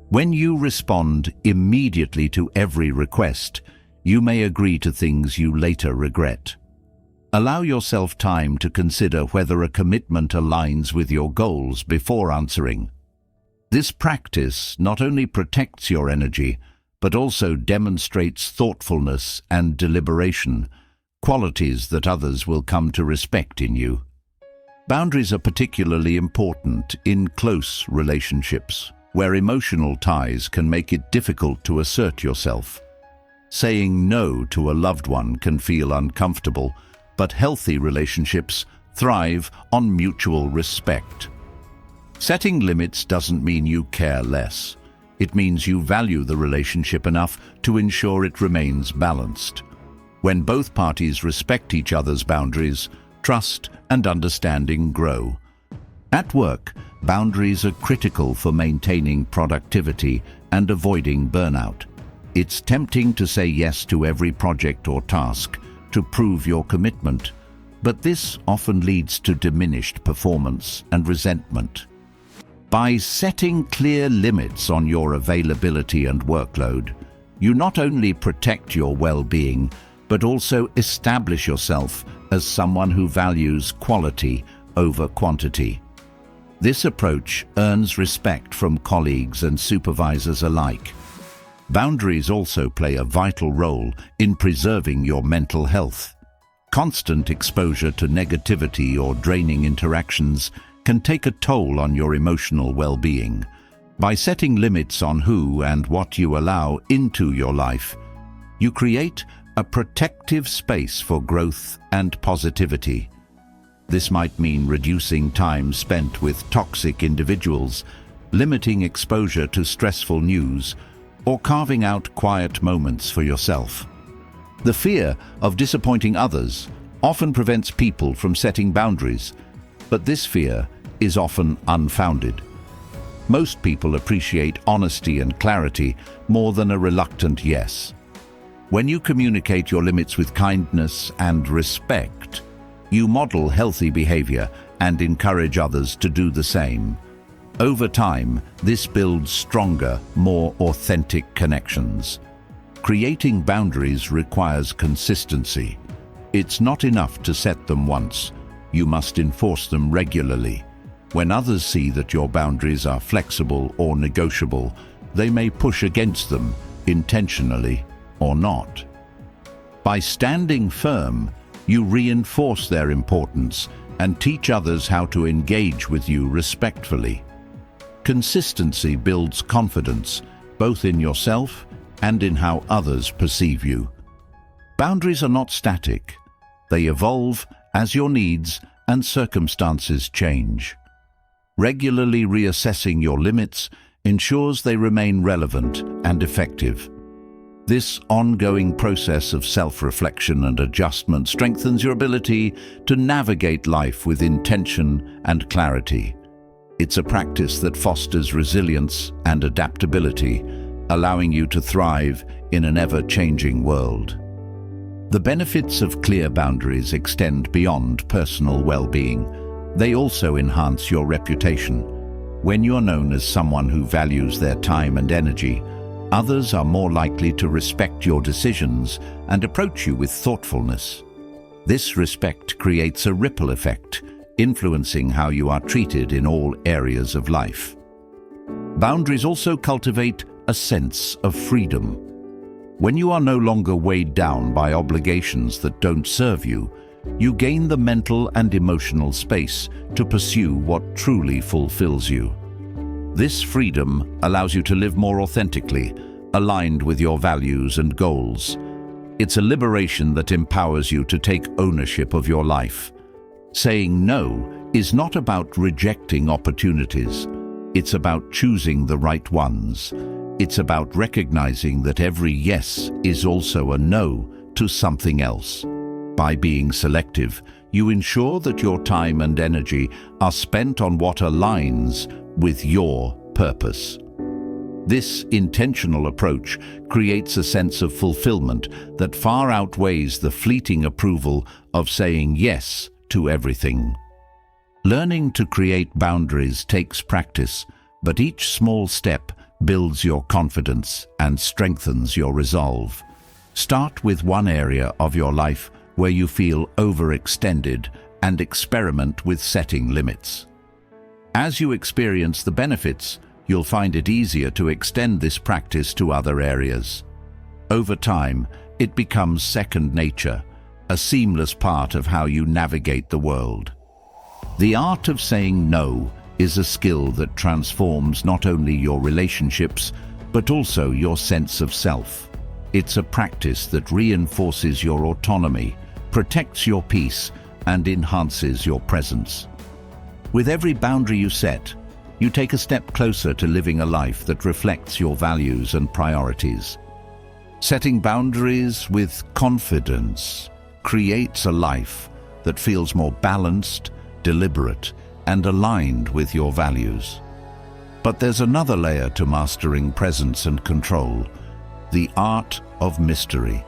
When you respond immediately to every request, you may agree to things you later regret. Allow yourself time to consider whether a commitment aligns with your goals before answering. This practice not only protects your energy, but also demonstrates thoughtfulness and deliberation, qualities that others will come to respect in you. Boundaries are particularly important in close relationships, where emotional ties can make it difficult to assert yourself. Saying no to a loved one can feel uncomfortable, but healthy relationships thrive on mutual respect. Setting limits doesn't mean you care less. It means you value the relationship enough to ensure it remains balanced. When both parties respect each other's boundaries, trust and understanding grow. At work, boundaries are critical for maintaining productivity and avoiding burnout. It's tempting to say yes to every project or task to prove your commitment, but this often leads to diminished performance and resentment. By setting clear limits on your availability and workload, you not only protect your well-being, but also establish yourself as someone who values quality over quantity. This approach earns respect from colleagues and supervisors alike. Boundaries also play a vital role in preserving your mental health. Constant exposure to negativity or draining interactions can take a toll on your emotional well-being. By setting limits on who and what you allow into your life, you create a protective space for growth and positivity. This might mean reducing time spent with toxic individuals, limiting exposure to stressful news, or carving out quiet moments for yourself. The fear of disappointing others often prevents people from setting boundaries, but this fear is often unfounded. Most people appreciate honesty and clarity more than a reluctant yes. When you communicate your limits with kindness and respect, you model healthy behavior and encourage others to do the same. Over time, this builds stronger, more authentic connections. Creating boundaries requires consistency. It's not enough to set them once. You must enforce them regularly. When others see that your boundaries are flexible or negotiable, they may push against them, intentionally or not. By standing firm, you reinforce their importance and teach others how to engage with you respectfully. Consistency builds confidence, both in yourself and in how others perceive you. Boundaries are not static. They evolve as your needs and circumstances change. Regularly reassessing your limits ensures they remain relevant and effective. This ongoing process of self-reflection and adjustment strengthens your ability to navigate life with intention and clarity. It's a practice that fosters resilience and adaptability, allowing you to thrive in an ever-changing world. The benefits of clear boundaries extend beyond personal well-being. They also enhance your reputation. When you're known as someone who values their time and energy, others are more likely to respect your decisions and approach you with thoughtfulness. This respect creates a ripple effect, influencing how you are treated in all areas of life. Boundaries also cultivate a sense of freedom. When you are no longer weighed down by obligations that don't serve you, you gain the mental and emotional space to pursue what truly fulfills you. This freedom allows you to live more authentically, aligned with your values and goals. It's a liberation that empowers you to take ownership of your life. Saying no is not about rejecting opportunities. It's about choosing the right ones. It's about recognizing that every yes is also a no to something else. By being selective, you ensure that your time and energy are spent on what aligns with your purpose. This intentional approach creates a sense of fulfillment that far outweighs the fleeting approval of saying yes to everything. Learning to create boundaries takes practice, but each small step builds your confidence and strengthens your resolve. Start with one area of your life where you feel overextended and experiment with setting limits. As you experience the benefits, you'll find it easier to extend this practice to other areas. Over time, it becomes second nature, a seamless part of how you navigate the world. The art of saying no is a skill that transforms not only your relationships, but also your sense of self. It's a practice that reinforces your autonomy, protects your peace, and enhances your presence. With every boundary you set, you take a step closer to living a life that reflects your values and priorities. Setting boundaries with confidence creates a life that feels more balanced, deliberate, and aligned with your values. But there's another layer to mastering presence and control: the art of mystery.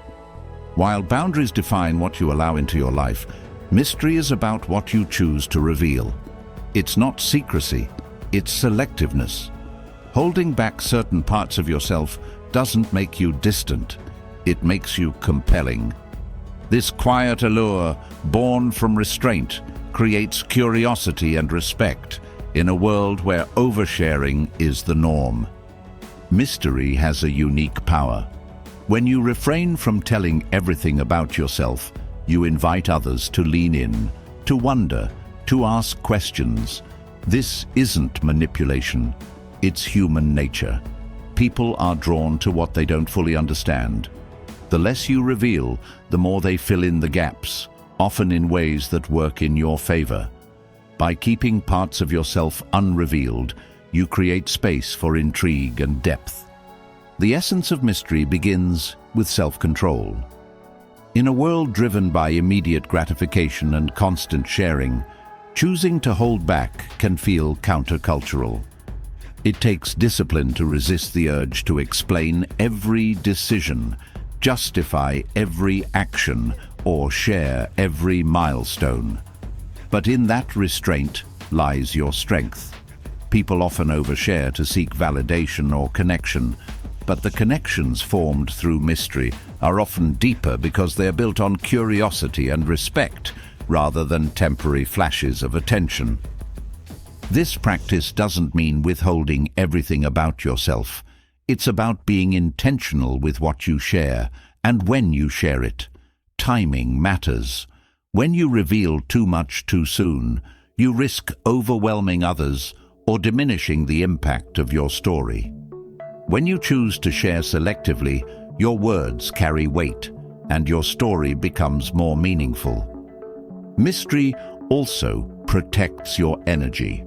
While boundaries define what you allow into your life, mystery is about what you choose to reveal. It's not secrecy, it's selectiveness. Holding back certain parts of yourself doesn't make you distant, it makes you compelling. This quiet allure, born from restraint, creates curiosity and respect in a world where oversharing is the norm. Mystery has a unique power. When you refrain from telling everything about yourself, you invite others to lean in, to wonder, to ask questions. This isn't manipulation, it's human nature. People are drawn to what they don't fully understand. The less you reveal, the more they fill in the gaps, often in ways that work in your favor. By keeping parts of yourself unrevealed, you create space for intrigue and depth. The essence of mystery begins with self-control. In a world driven by immediate gratification and constant sharing, choosing to hold back can feel countercultural. It takes discipline to resist the urge to explain every decision, justify every action, or share every milestone. But in that restraint lies your strength. People often overshare to seek validation or connection, but the connections formed through mystery are often deeper because they are built on curiosity and respect rather than temporary flashes of attention. This practice doesn't mean withholding everything about yourself. It's about being intentional with what you share and when you share it. Timing matters. When you reveal too much too soon, you risk overwhelming others or diminishing the impact of your story. When you choose to share selectively, your words carry weight and your story becomes more meaningful. Mystery also protects your energy.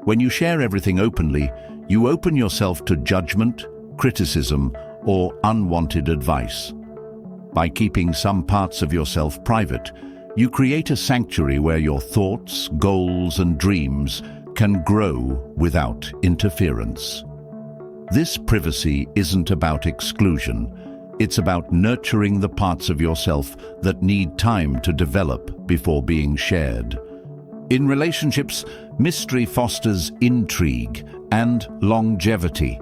When you share everything openly, you open yourself to judgment, criticism, or unwanted advice. By keeping some parts of yourself private, you create a sanctuary where your thoughts, goals, and dreams can grow without interference. This privacy isn't about exclusion. It's about nurturing the parts of yourself that need time to develop before being shared. In relationships, mystery fosters intrigue and longevity.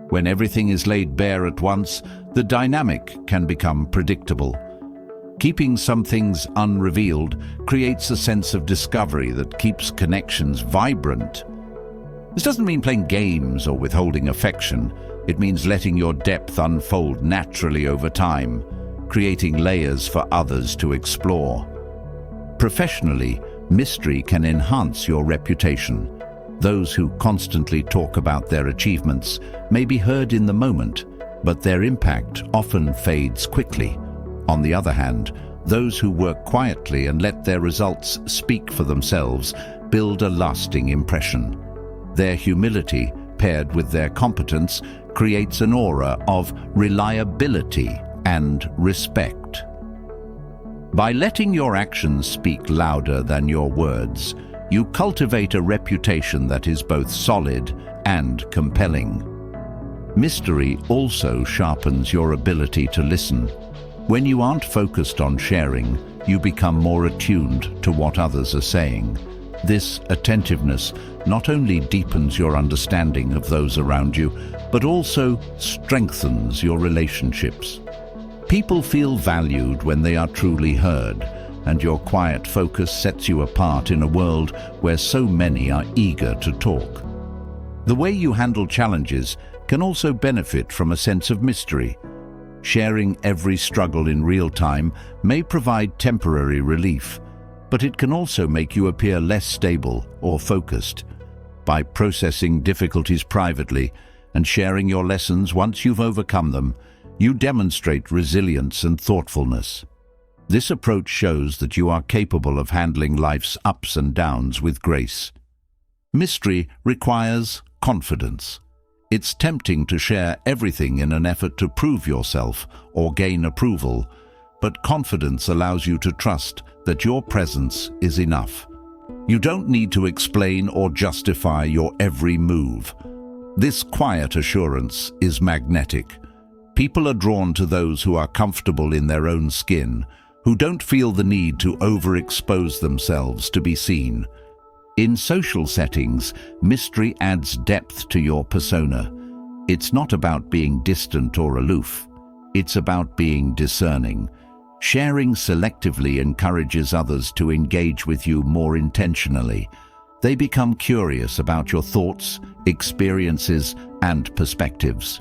When everything is laid bare at once, the dynamic can become predictable. Keeping some things unrevealed creates a sense of discovery that keeps connections vibrant. This doesn't mean playing games or withholding affection. It means letting your depth unfold naturally over time, creating layers for others to explore. Professionally, mystery can enhance your reputation. Those who constantly talk about their achievements may be heard in the moment, but their impact often fades quickly. On the other hand, those who work quietly and let their results speak for themselves build a lasting impression. Their humility, paired with their competence, creates an aura of reliability and respect. By letting your actions speak louder than your words, you cultivate a reputation that is both solid and compelling. Mystery also sharpens your ability to listen. When you aren't focused on sharing, you become more attuned to what others are saying. This attentiveness not only deepens your understanding of those around you, but also strengthens your relationships. People feel valued when they are truly heard, and your quiet focus sets you apart in a world where so many are eager to talk. The way you handle challenges can also benefit from a sense of mystery. Sharing every struggle in real time may provide temporary relief, but it can also make you appear less stable or focused. By processing difficulties privately and sharing your lessons once you've overcome them, you demonstrate resilience and thoughtfulness. This approach shows that you are capable of handling life's ups and downs with grace. Mystery requires confidence. It's tempting to share everything in an effort to prove yourself or gain approval, but confidence allows you to trust that your presence is enough. You don't need to explain or justify your every move. This quiet assurance is magnetic. People are drawn to those who are comfortable in their own skin, who don't feel the need to overexpose themselves to be seen. In social settings, mystery adds depth to your persona. It's not about being distant or aloof. It's about being discerning. Sharing selectively encourages others to engage with you more intentionally. They become curious about your thoughts, experiences, and perspectives.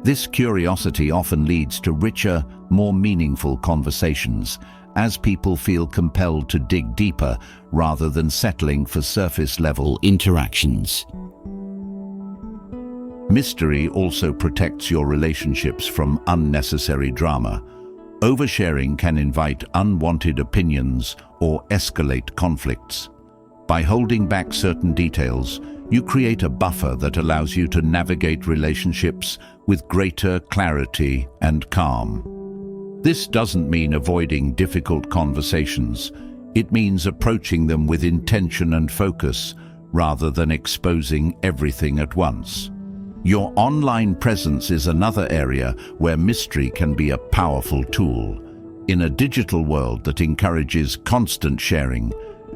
This curiosity often leads to richer, more meaningful conversations, as people feel compelled to dig deeper rather than settling for surface-level interactions. Mystery also protects your relationships from unnecessary drama. Oversharing can invite unwanted opinions or escalate conflicts. By holding back certain details, you create a buffer that allows you to navigate relationships with greater clarity and calm. This doesn't mean avoiding difficult conversations. It means approaching them with intention and focus, rather than exposing everything at once. Your online presence is another area where mystery can be a powerful tool. In a digital world that encourages constant sharing,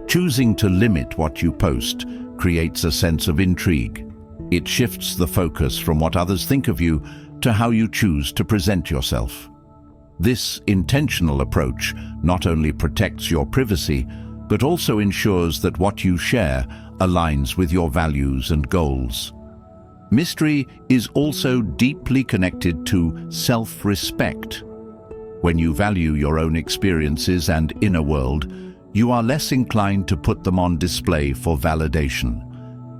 choosing to limit what you post creates a sense of intrigue. It shifts the focus from what others think of you to how you choose to present yourself. This intentional approach not only protects your privacy, but also ensures that what you share aligns with your values and goals. Mystery is also deeply connected to self-respect. When you value your own experiences and inner world, you are less inclined to put them on display for validation.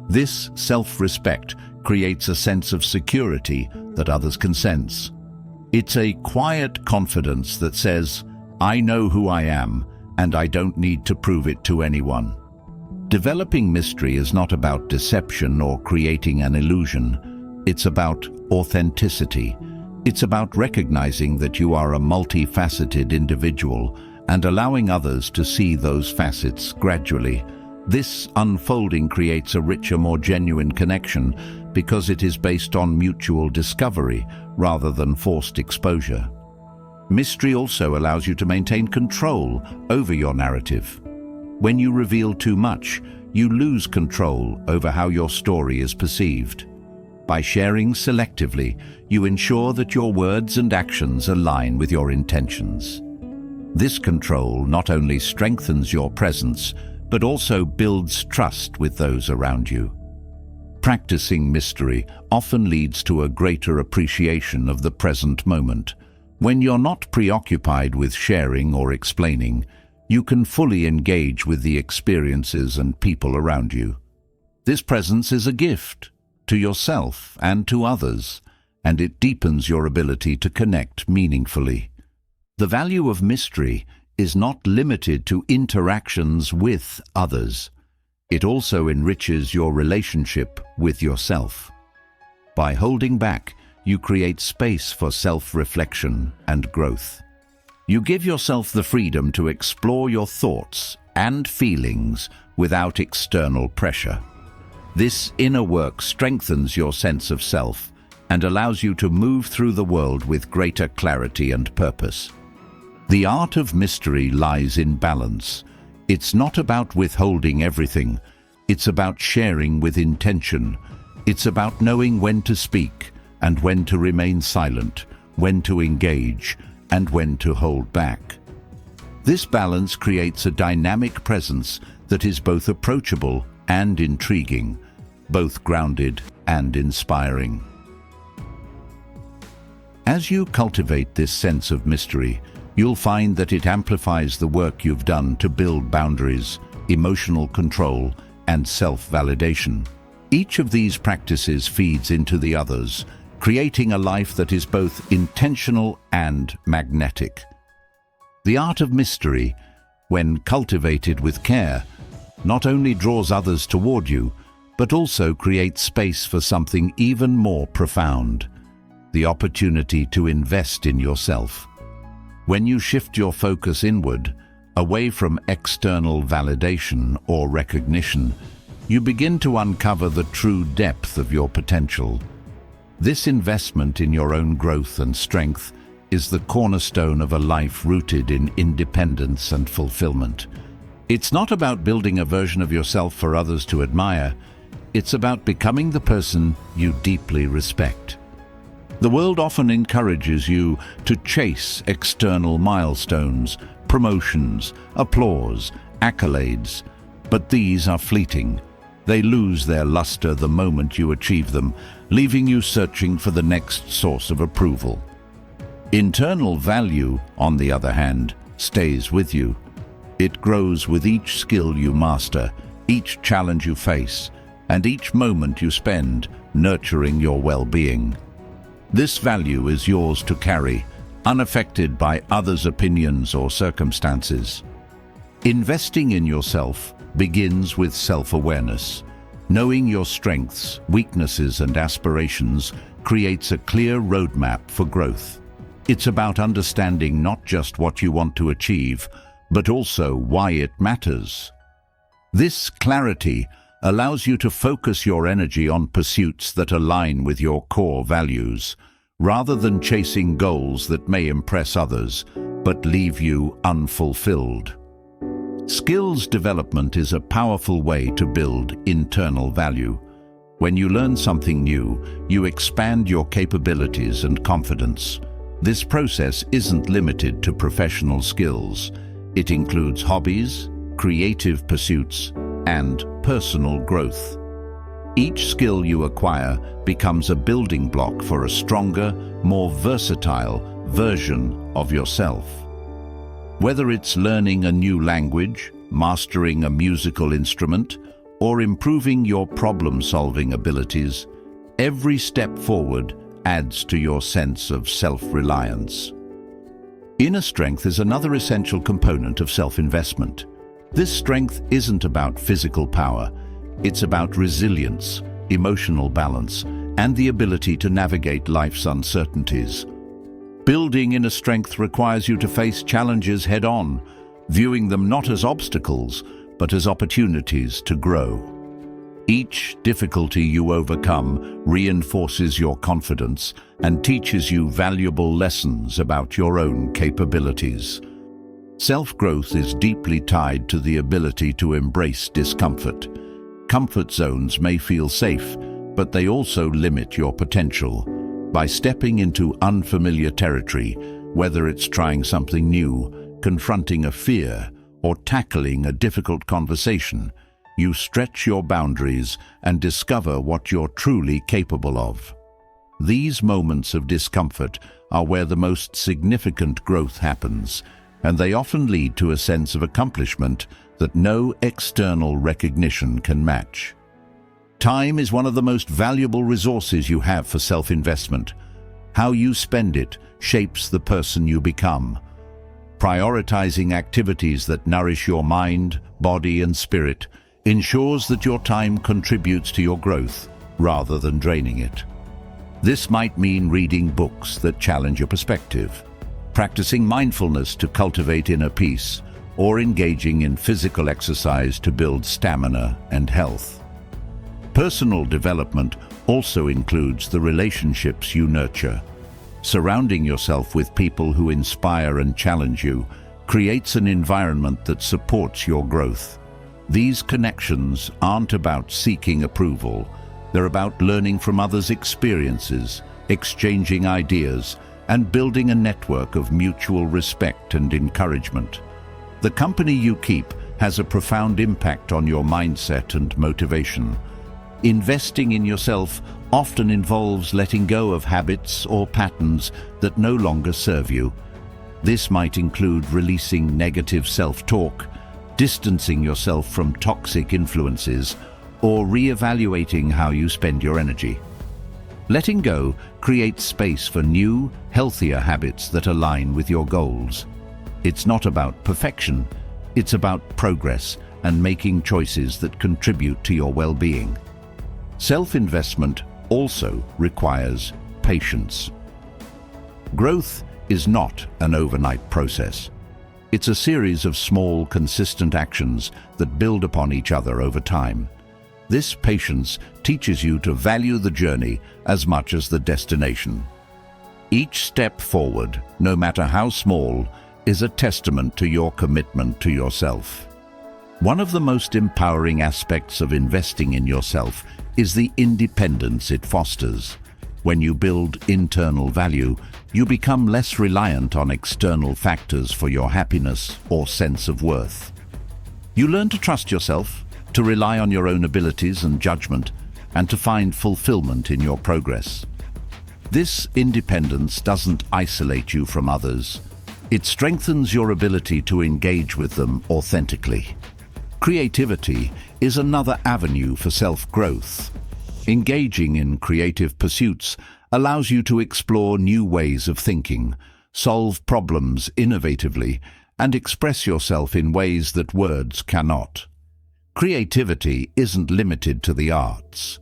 This self-respect creates a sense of security that others can sense. It's a quiet confidence that says, "I know who I am, and I don't need to prove it to anyone." Developing mystery is not about deception or creating an illusion. It's about authenticity. It's about recognizing that you are a multifaceted individual and allowing others to see those facets gradually. This unfolding creates a richer, more genuine connection because it is based on mutual discovery rather than forced exposure. Mystery also allows you to maintain control over your narrative. When you reveal too much, you lose control over how your story is perceived. By sharing selectively, you ensure that your words and actions align with your intentions. This control not only strengthens your presence, but also builds trust with those around you. Practicing mystery often leads to a greater appreciation of the present moment. When you're not preoccupied with sharing or explaining, you can fully engage with the experiences and people around you. This presence is a gift to yourself and to others, and it deepens your ability to connect meaningfully. The value of mystery is not limited to interactions with others. It also enriches your relationship with yourself. By holding back, you create space for self-reflection and growth. You give yourself the freedom to explore your thoughts and feelings without external pressure. This inner work strengthens your sense of self and allows you to move through the world with greater clarity and purpose. The art of mystery lies in balance. It's not about withholding everything. It's about sharing with intention. It's about knowing when to speak and when to remain silent, when to engage and when to hold back. This balance creates a dynamic presence that is both approachable and intriguing, both grounded and inspiring. As you cultivate this sense of mystery, you'll find that it amplifies the work you've done to build boundaries, emotional control, and self-validation. Each of these practices feeds into the others, creating a life that is both intentional and magnetic. The art of mystery, when cultivated with care, not only draws others toward you, but also creates space for something even more profound: the opportunity to invest in yourself. When you shift your focus inward, away from external validation or recognition, you begin to uncover the true depth of your potential. This investment in your own growth and strength is the cornerstone of a life rooted in independence and fulfillment. It's not about building a version of yourself for others to admire. It's about becoming the person you deeply respect. The world often encourages you to chase external milestones, promotions, applause, accolades, but these are fleeting. They lose their luster the moment you achieve them, leaving you searching for the next source of approval. Internal value, on the other hand, stays with you. It grows with each skill you master, each challenge you face, and each moment you spend nurturing your well-being. This value is yours to carry, unaffected by others' opinions or circumstances. Investing in yourself begins with self-awareness. Knowing your strengths, weaknesses, and aspirations creates a clear roadmap for growth. It's about understanding not just what you want to achieve, but also why it matters. This clarity allows you to focus your energy on pursuits that align with your core values, rather than chasing goals that may impress others, but leave you unfulfilled. Skills development is a powerful way to build internal value. When you learn something new, you expand your capabilities and confidence. This process isn't limited to professional skills. It includes hobbies, creative pursuits, and personal growth. Each skill you acquire becomes a building block for a stronger, more versatile version of yourself. Whether it's learning a new language, mastering a musical instrument, or improving your problem-solving abilities, every step forward adds to your sense of self-reliance. Inner strength is another essential component of self-investment. This strength isn't about physical power. It's about resilience, emotional balance, and the ability to navigate life's uncertainties, Building inner strength requires you to face challenges head-on, viewing them not as obstacles, but as opportunities to grow. Each difficulty you overcome reinforces your confidence and teaches you valuable lessons about your own capabilities. Self-growth is deeply tied to the ability to embrace discomfort. Comfort zones may feel safe, but they also limit your potential. By stepping into unfamiliar territory, whether it's trying something new, confronting a fear, or tackling a difficult conversation, you stretch your boundaries and discover what you're truly capable of. These moments of discomfort are where the most significant growth happens, and they often lead to a sense of accomplishment that no external recognition can match. Time is one of the most valuable resources you have for self-investment. How you spend it shapes the person you become. Prioritizing activities that nourish your mind, body, and spirit ensures that your time contributes to your growth rather than draining it. This might mean reading books that challenge your perspective, practicing mindfulness to cultivate inner peace, or engaging in physical exercise to build stamina and health. Personal development also includes the relationships you nurture. Surrounding yourself with people who inspire and challenge you creates an environment that supports your growth. These connections aren't about seeking approval. They're about learning from others' experiences, exchanging ideas, and building a network of mutual respect and encouragement. The company you keep has a profound impact on your mindset and motivation. Investing in yourself often involves letting go of habits or patterns that no longer serve you. This might include releasing negative self-talk, distancing yourself from toxic influences, or re-evaluating how you spend your energy. Letting go creates space for new, healthier habits that align with your goals. It's not about perfection, it's about progress and making choices that contribute to your well-being. Self-investment also requires patience. Growth is not an overnight process. It's a series of small, consistent actions that build upon each other over time. This patience teaches you to value the journey as much as the destination. Each step forward, no matter how small, is a testament to your commitment to yourself. One of the most empowering aspects of investing in yourself is the independence it fosters. When you build internal value, you become less reliant on external factors for your happiness or sense of worth. You learn to trust yourself, to rely on your own abilities and judgment, and to find fulfillment in your progress. This independence doesn't isolate you from others. It strengthens your ability to engage with them authentically. Creativity is another avenue for self-growth. Engaging in creative pursuits allows you to explore new ways of thinking, solve problems innovatively, and express yourself in ways that words cannot. Creativity isn't limited to the arts.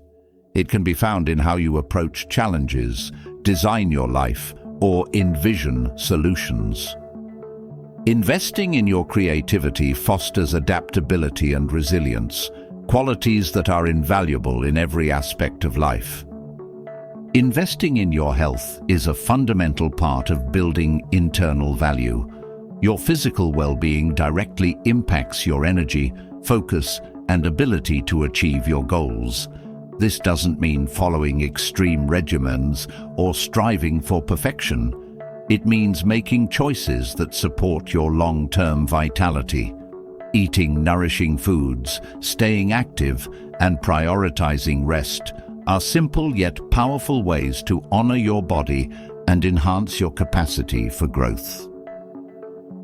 It can be found in how you approach challenges, design your life, or envision solutions. Investing in your creativity fosters adaptability and resilience, qualities that are invaluable in every aspect of life. Investing in your health is a fundamental part of building internal value. Your physical well-being directly impacts your energy, focus, and ability to achieve your goals. This doesn't mean following extreme regimens or striving for perfection. It means making choices that support your long-term vitality. Eating nourishing foods, staying active, and prioritizing rest are simple yet powerful ways to honor your body and enhance your capacity for growth.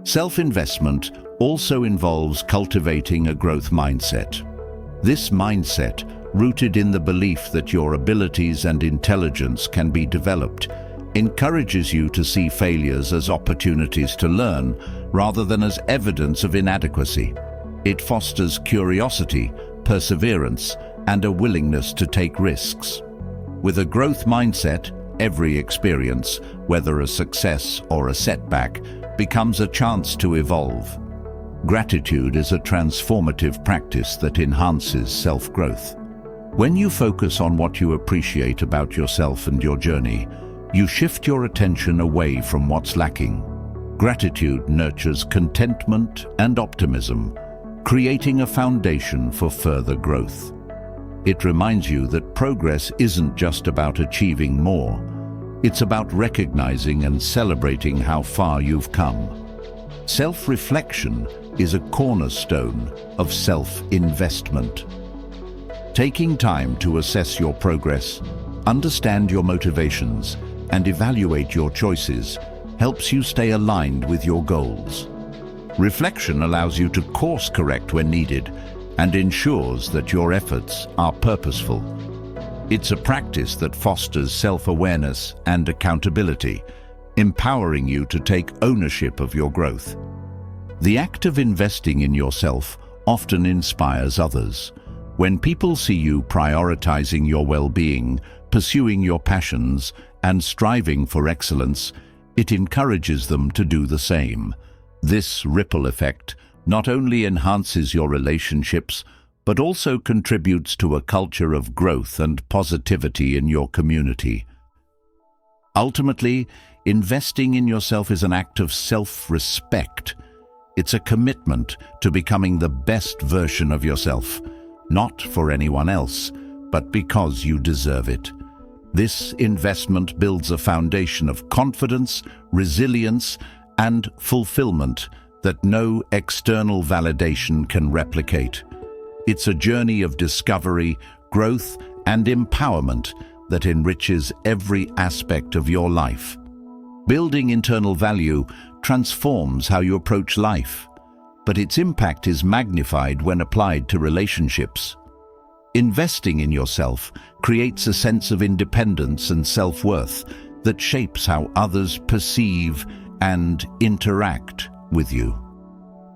Self-investment also involves cultivating a growth mindset. This mindset, rooted in the belief that your abilities and intelligence can be developed, encourages you to see failures as opportunities to learn rather than as evidence of inadequacy. It fosters curiosity, perseverance, and a willingness to take risks. With a growth mindset, Every experience, whether a success or a setback, becomes a chance to evolve. Gratitude is a transformative practice that enhances self-growth. When you focus on what you appreciate about yourself and your journey, you shift your attention away from what's lacking. Gratitude nurtures contentment and optimism, creating a foundation for further growth. It reminds you that progress isn't just about achieving more. It's about recognizing and celebrating how far you've come. Self-reflection is a cornerstone of self-investment. Taking time to assess your progress, understand your motivations, and evaluate your choices helps you stay aligned with your goals. Reflection allows you to course correct when needed and ensures that your efforts are purposeful. It's a practice that fosters self-awareness and accountability, empowering you to take ownership of your growth. The act of investing in yourself often inspires others. When people see you prioritizing your well-being, pursuing your passions, and striving for excellence, it encourages them to do the same. This ripple effect not only enhances your relationships, but also contributes to a culture of growth and positivity in your community. Ultimately, investing in yourself is an act of self-respect. It's a commitment to becoming the best version of yourself, not for anyone else, but because you deserve it. This investment builds a foundation of confidence, resilience, and fulfillment that no external validation can replicate. It's a journey of discovery, growth, and empowerment that enriches every aspect of your life. Building internal value transforms how you approach life, but its impact is magnified when applied to relationships. Investing in yourself creates a sense of independence and self-worth that shapes how others perceive and interact with you.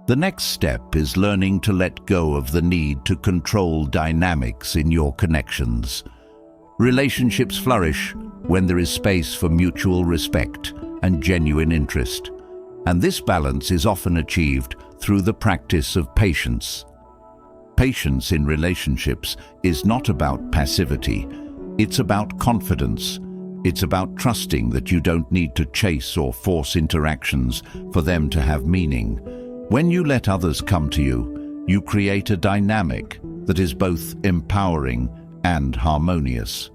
The next step is learning to let go of the need to control dynamics in your connections. Relationships flourish when there is space for mutual respect and genuine interest, and this balance is often achieved through the practice of patience. Patience in relationships is not about passivity, it's about confidence. It's about trusting that you don't need to chase or force interactions for them to have meaning. When you let others come to you, you create a dynamic that is both empowering and harmonious.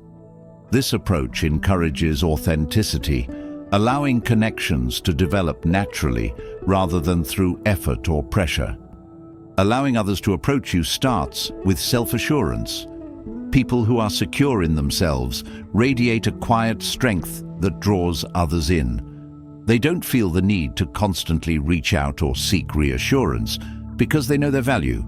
This approach encourages authenticity, allowing connections to develop naturally rather than through effort or pressure. Allowing others to approach you starts with self-assurance. People who are secure in themselves radiate a quiet strength that draws others in. They don't feel the need to constantly reach out or seek reassurance because they know their value.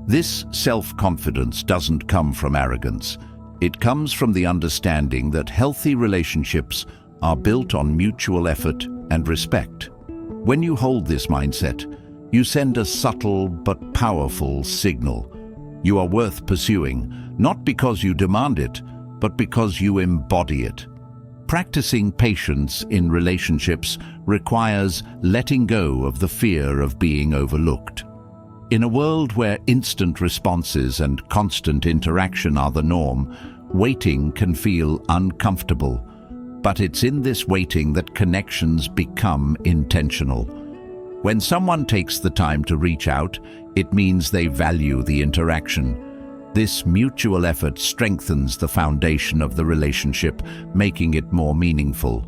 This self-confidence doesn't come from arrogance. It comes from the understanding that healthy relationships are built on mutual effort and respect. When you hold this mindset, you send a subtle but powerful signal. You are worth pursuing, not because you demand it, but because you embody it. Practicing patience in relationships requires letting go of the fear of being overlooked. In a world where instant responses and constant interaction are the norm, waiting can feel uncomfortable. But it's in this waiting that connections become intentional. When someone takes the time to reach out, it means they value the interaction. This mutual effort strengthens the foundation of the relationship, making it more meaningful.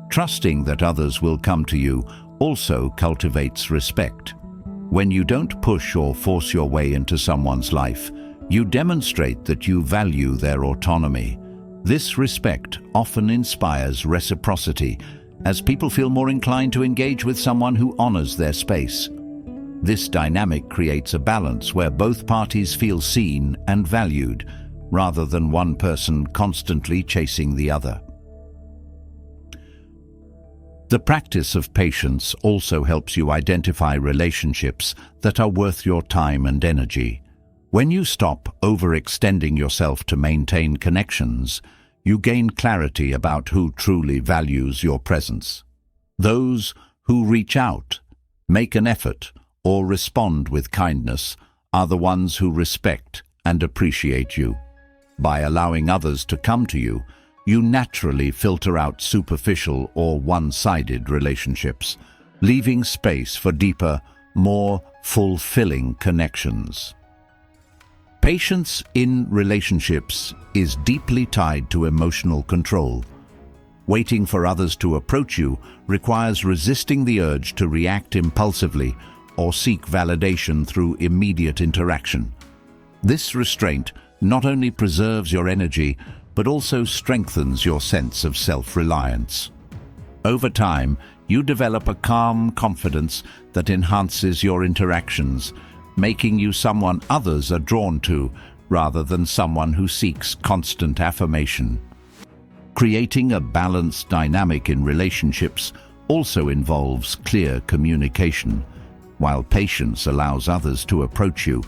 Trusting that others will come to you also cultivates respect. When you don't push or force your way into someone's life, you demonstrate that you value their autonomy. This respect often inspires reciprocity, as people feel more inclined to engage with someone who honors their space. This dynamic creates a balance where both parties feel seen and valued, rather than one person constantly chasing the other. The practice of patience also helps you identify relationships that are worth your time and energy. When you stop overextending yourself to maintain connections, you gain clarity about who truly values your presence. Those who reach out, make an effort, or respond with kindness are the ones who respect and appreciate you. By allowing others to come to you, you naturally filter out superficial or one-sided relationships, leaving space for deeper, more fulfilling connections. Patience in relationships is deeply tied to emotional control. Waiting for others to approach you requires resisting the urge to react impulsively or seek validation through immediate interaction. This restraint not only preserves your energy, but also strengthens your sense of self-reliance. Over time, you develop a calm confidence that enhances your interactions, making you someone others are drawn to, rather than someone who seeks constant affirmation. Creating a balanced dynamic in relationships also involves clear communication. While patience allows others to approach you,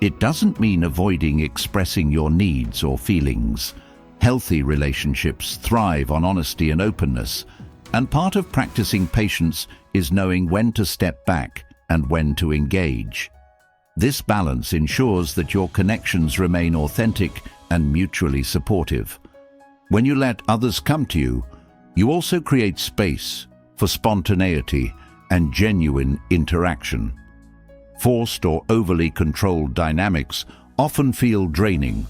it doesn't mean avoiding expressing your needs or feelings. Healthy relationships thrive on honesty and openness, and part of practicing patience is knowing when to step back and when to engage. This balance ensures that your connections remain authentic and mutually supportive. When you let others come to you, you also create space for spontaneity and genuine interaction. Forced or overly controlled dynamics often feel draining,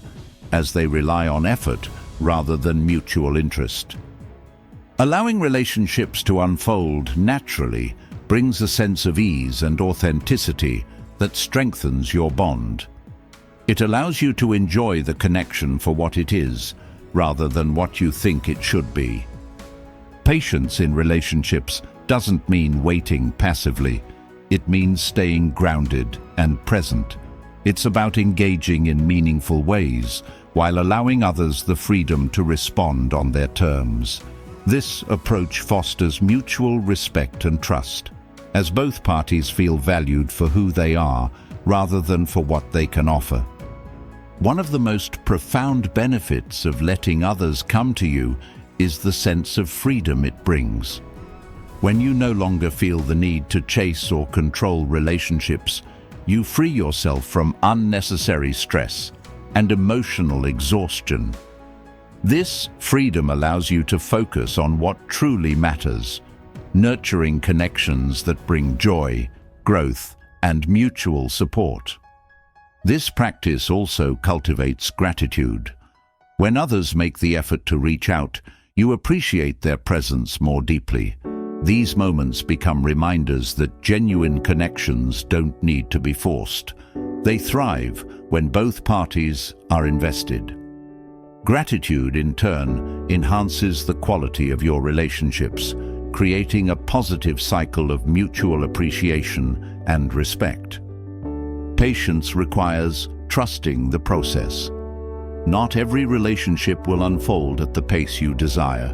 as they rely on effort rather than mutual interest. Allowing relationships to unfold naturally brings a sense of ease and authenticity that strengthens your bond. It allows you to enjoy the connection for what it is, rather than what you think it should be. Patience in relationships doesn't mean waiting passively. It means staying grounded and present. It's about engaging in meaningful ways, while allowing others the freedom to respond on their terms. This approach fosters mutual respect and trust, as both parties feel valued for who they are, rather than for what they can offer. One of the most profound benefits of letting others come to you is the sense of freedom it brings. When you no longer feel the need to chase or control relationships, you free yourself from unnecessary stress and emotional exhaustion. This freedom allows you to focus on what truly matters, nurturing connections that bring joy, growth, and mutual support. This practice also cultivates gratitude. When others make the effort to reach out, you appreciate their presence more deeply. These moments become reminders that genuine connections don't need to be forced. They thrive when both parties are invested. Gratitude, in turn, enhances the quality of your relationships, creating a positive cycle of mutual appreciation and respect. Patience requires trusting the process. Not every relationship will unfold at the pace you desire,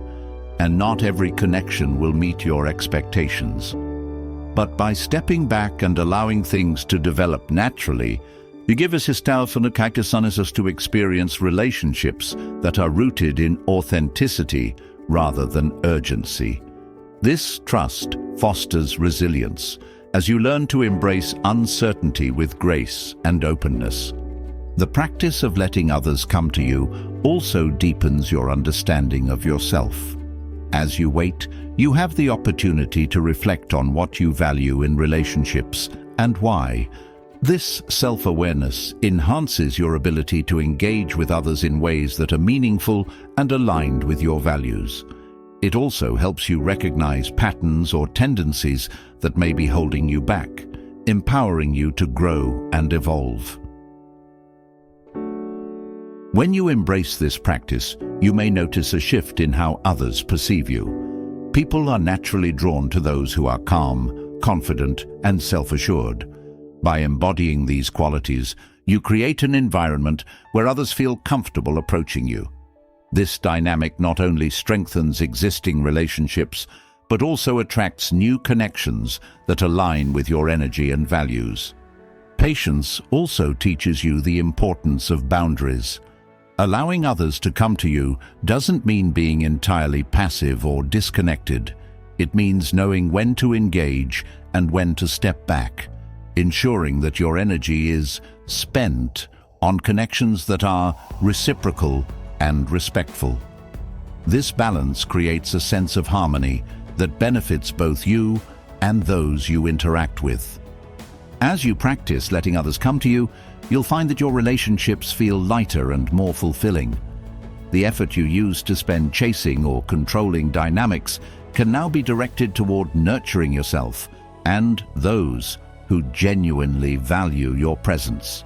and not every connection will meet your expectations. But by stepping back and allowing things to develop naturally, you give us us to experience relationships that are rooted in authenticity rather than urgency. This trust fosters resilience, as you learn to embrace uncertainty with grace and openness. The practice of letting others come to you also deepens your understanding of yourself. As you wait, you have the opportunity to reflect on what you value in relationships and why. This self-awareness enhances your ability to engage with others in ways that are meaningful and aligned with your values. It also helps you recognize patterns or tendencies that may be holding you back, empowering you to grow and evolve. When you embrace this practice, you may notice a shift in how others perceive you. People are naturally drawn to those who are calm, confident, and self-assured. By embodying these qualities, you create an environment where others feel comfortable approaching you. This dynamic not only strengthens existing relationships, but also attracts new connections that align with your energy and values. Patience also teaches you the importance of boundaries. Allowing others to come to you doesn't mean being entirely passive or disconnected. It means knowing when to engage and when to step back, ensuring that your energy is spent on connections that are reciprocal and respectful. This balance creates a sense of harmony that benefits both you and those you interact with. As you practice letting others come to you, you'll find that your relationships feel lighter and more fulfilling. The effort you used to spend chasing or controlling dynamics can now be directed toward nurturing yourself and those who genuinely value your presence.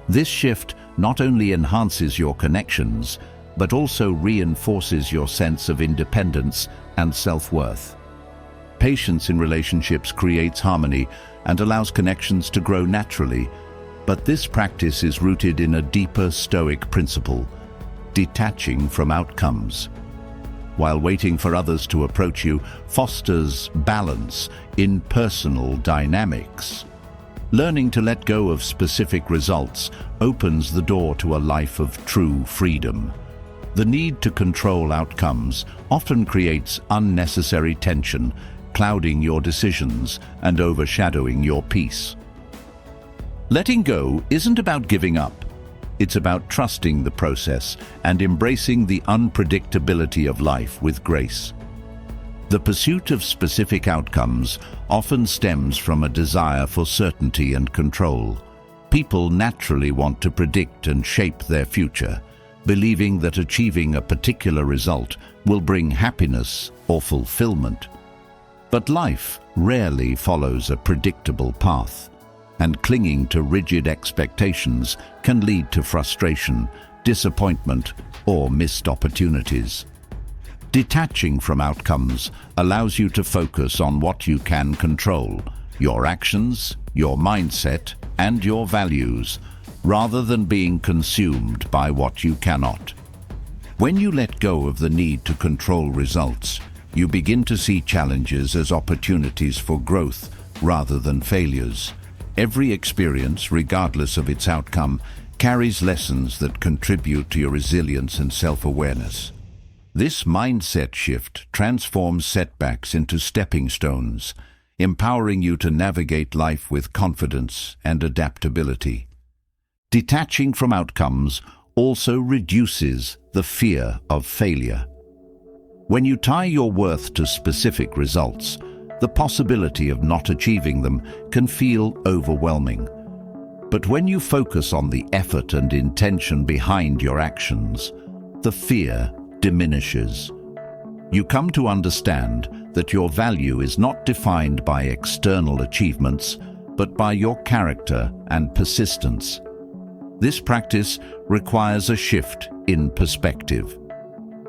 This shift not only enhances your connections, but also reinforces your sense of independence and self-worth. Patience in relationships creates harmony and allows connections to grow naturally, but this practice is rooted in a deeper Stoic principle: detaching from outcomes. While waiting for others to approach you fosters balance in personal dynamics. Learning to let go of specific results opens the door to a life of true freedom. The need to control outcomes often creates unnecessary tension, clouding your decisions and overshadowing your peace. Letting go isn't about giving up. It's about trusting the process and embracing the unpredictability of life with grace. The pursuit of specific outcomes often stems from a desire for certainty and control. People naturally want to predict and shape their future, believing that achieving a particular result will bring happiness or fulfillment. But life rarely follows a predictable path, and clinging to rigid expectations can lead to frustration, disappointment, or missed opportunities. Detaching from outcomes allows you to focus on what you can control: your actions, your mindset, and your values, rather than being consumed by what you cannot. When you let go of the need to control results, you begin to see challenges as opportunities for growth rather than failures. Every experience, regardless of its outcome, carries lessons that contribute to your resilience and self-awareness. This mindset shift transforms setbacks into stepping stones, empowering you to navigate life with confidence and adaptability. Detaching from outcomes also reduces the fear of failure. When you tie your worth to specific results, the possibility of not achieving them can feel overwhelming. But when you focus on the effort and intention behind your actions, the fear diminishes. You come to understand that your value is not defined by external achievements, but by your character and persistence. This practice requires a shift in perspective.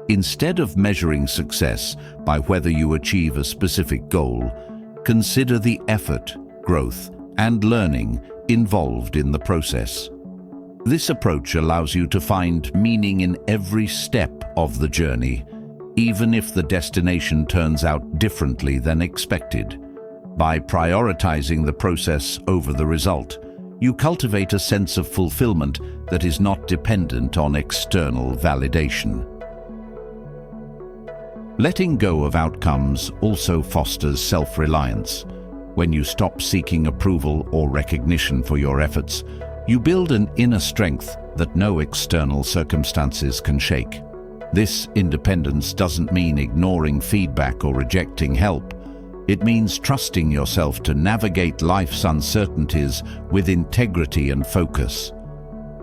Instead of measuring success by whether you achieve a specific goal, consider the effort, growth, and learning involved in the process. This approach allows you to find meaning in every step of the journey, even if the destination turns out differently than expected. By prioritizing the process over the result, you cultivate a sense of fulfillment that is not dependent on external validation. Letting go of outcomes also fosters self-reliance. When you stop seeking approval or recognition for your efforts, you build an inner strength that no external circumstances can shake. This independence doesn't mean ignoring feedback or rejecting help. It means trusting yourself to navigate life's uncertainties with integrity and focus.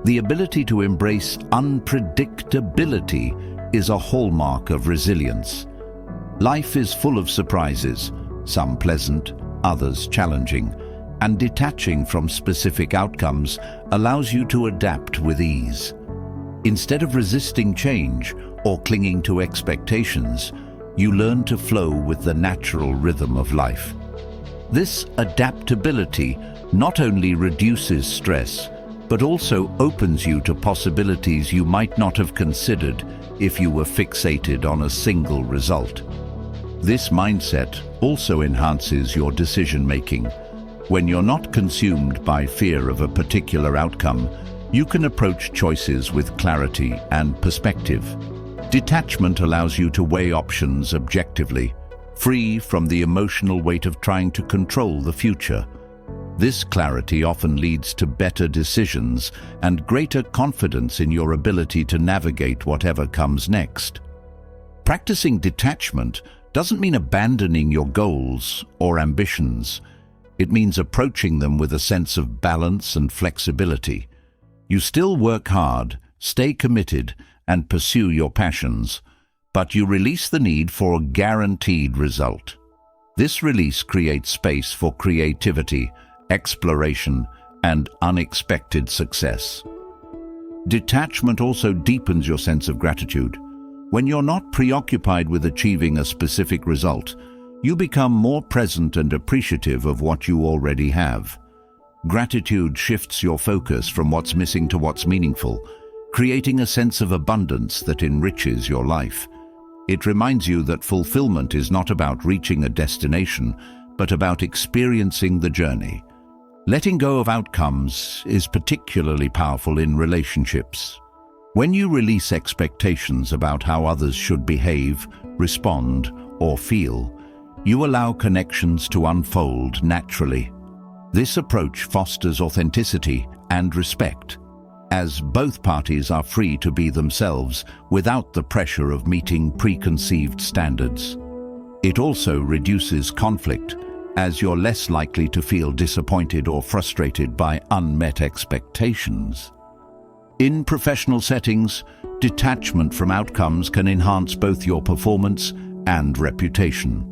The ability to embrace unpredictability is a hallmark of resilience. Life is full of surprises, some pleasant, others challenging, and detaching from specific outcomes allows you to adapt with ease. Instead of resisting change or clinging to expectations, you learn to flow with the natural rhythm of life. This adaptability not only reduces stress, but also opens you to possibilities you might not have considered if you were fixated on a single result. This mindset also enhances your decision-making. When you're not consumed by fear of a particular outcome, You can approach choices with clarity and perspective. Detachment allows you to weigh options objectively, free from the emotional weight of trying to control the future. This clarity often leads to better decisions and greater confidence in your ability to navigate whatever comes next. Practicing detachment doesn't mean abandoning your goals or ambitions. It means approaching them with a sense of balance and flexibility. You still work hard, stay committed, and pursue your passions, but you release the need for a guaranteed result. This release creates space for creativity, exploration, and unexpected success. Detachment also deepens your sense of gratitude. When you're not preoccupied with achieving a specific result, you become more present and appreciative of what you already have. Gratitude shifts your focus from what's missing to what's meaningful, creating a sense of abundance that enriches your life. It reminds you that fulfillment is not about reaching a destination, but about experiencing the journey. Letting go of outcomes is particularly powerful in relationships. When you release expectations about how others should behave, respond, or feel, you allow connections to unfold naturally. This approach fosters authenticity and respect, as both parties are free to be themselves without the pressure of meeting preconceived standards. It also reduces conflict, as you're less likely to feel disappointed or frustrated by unmet expectations. In professional settings, detachment from outcomes can enhance both your performance and reputation.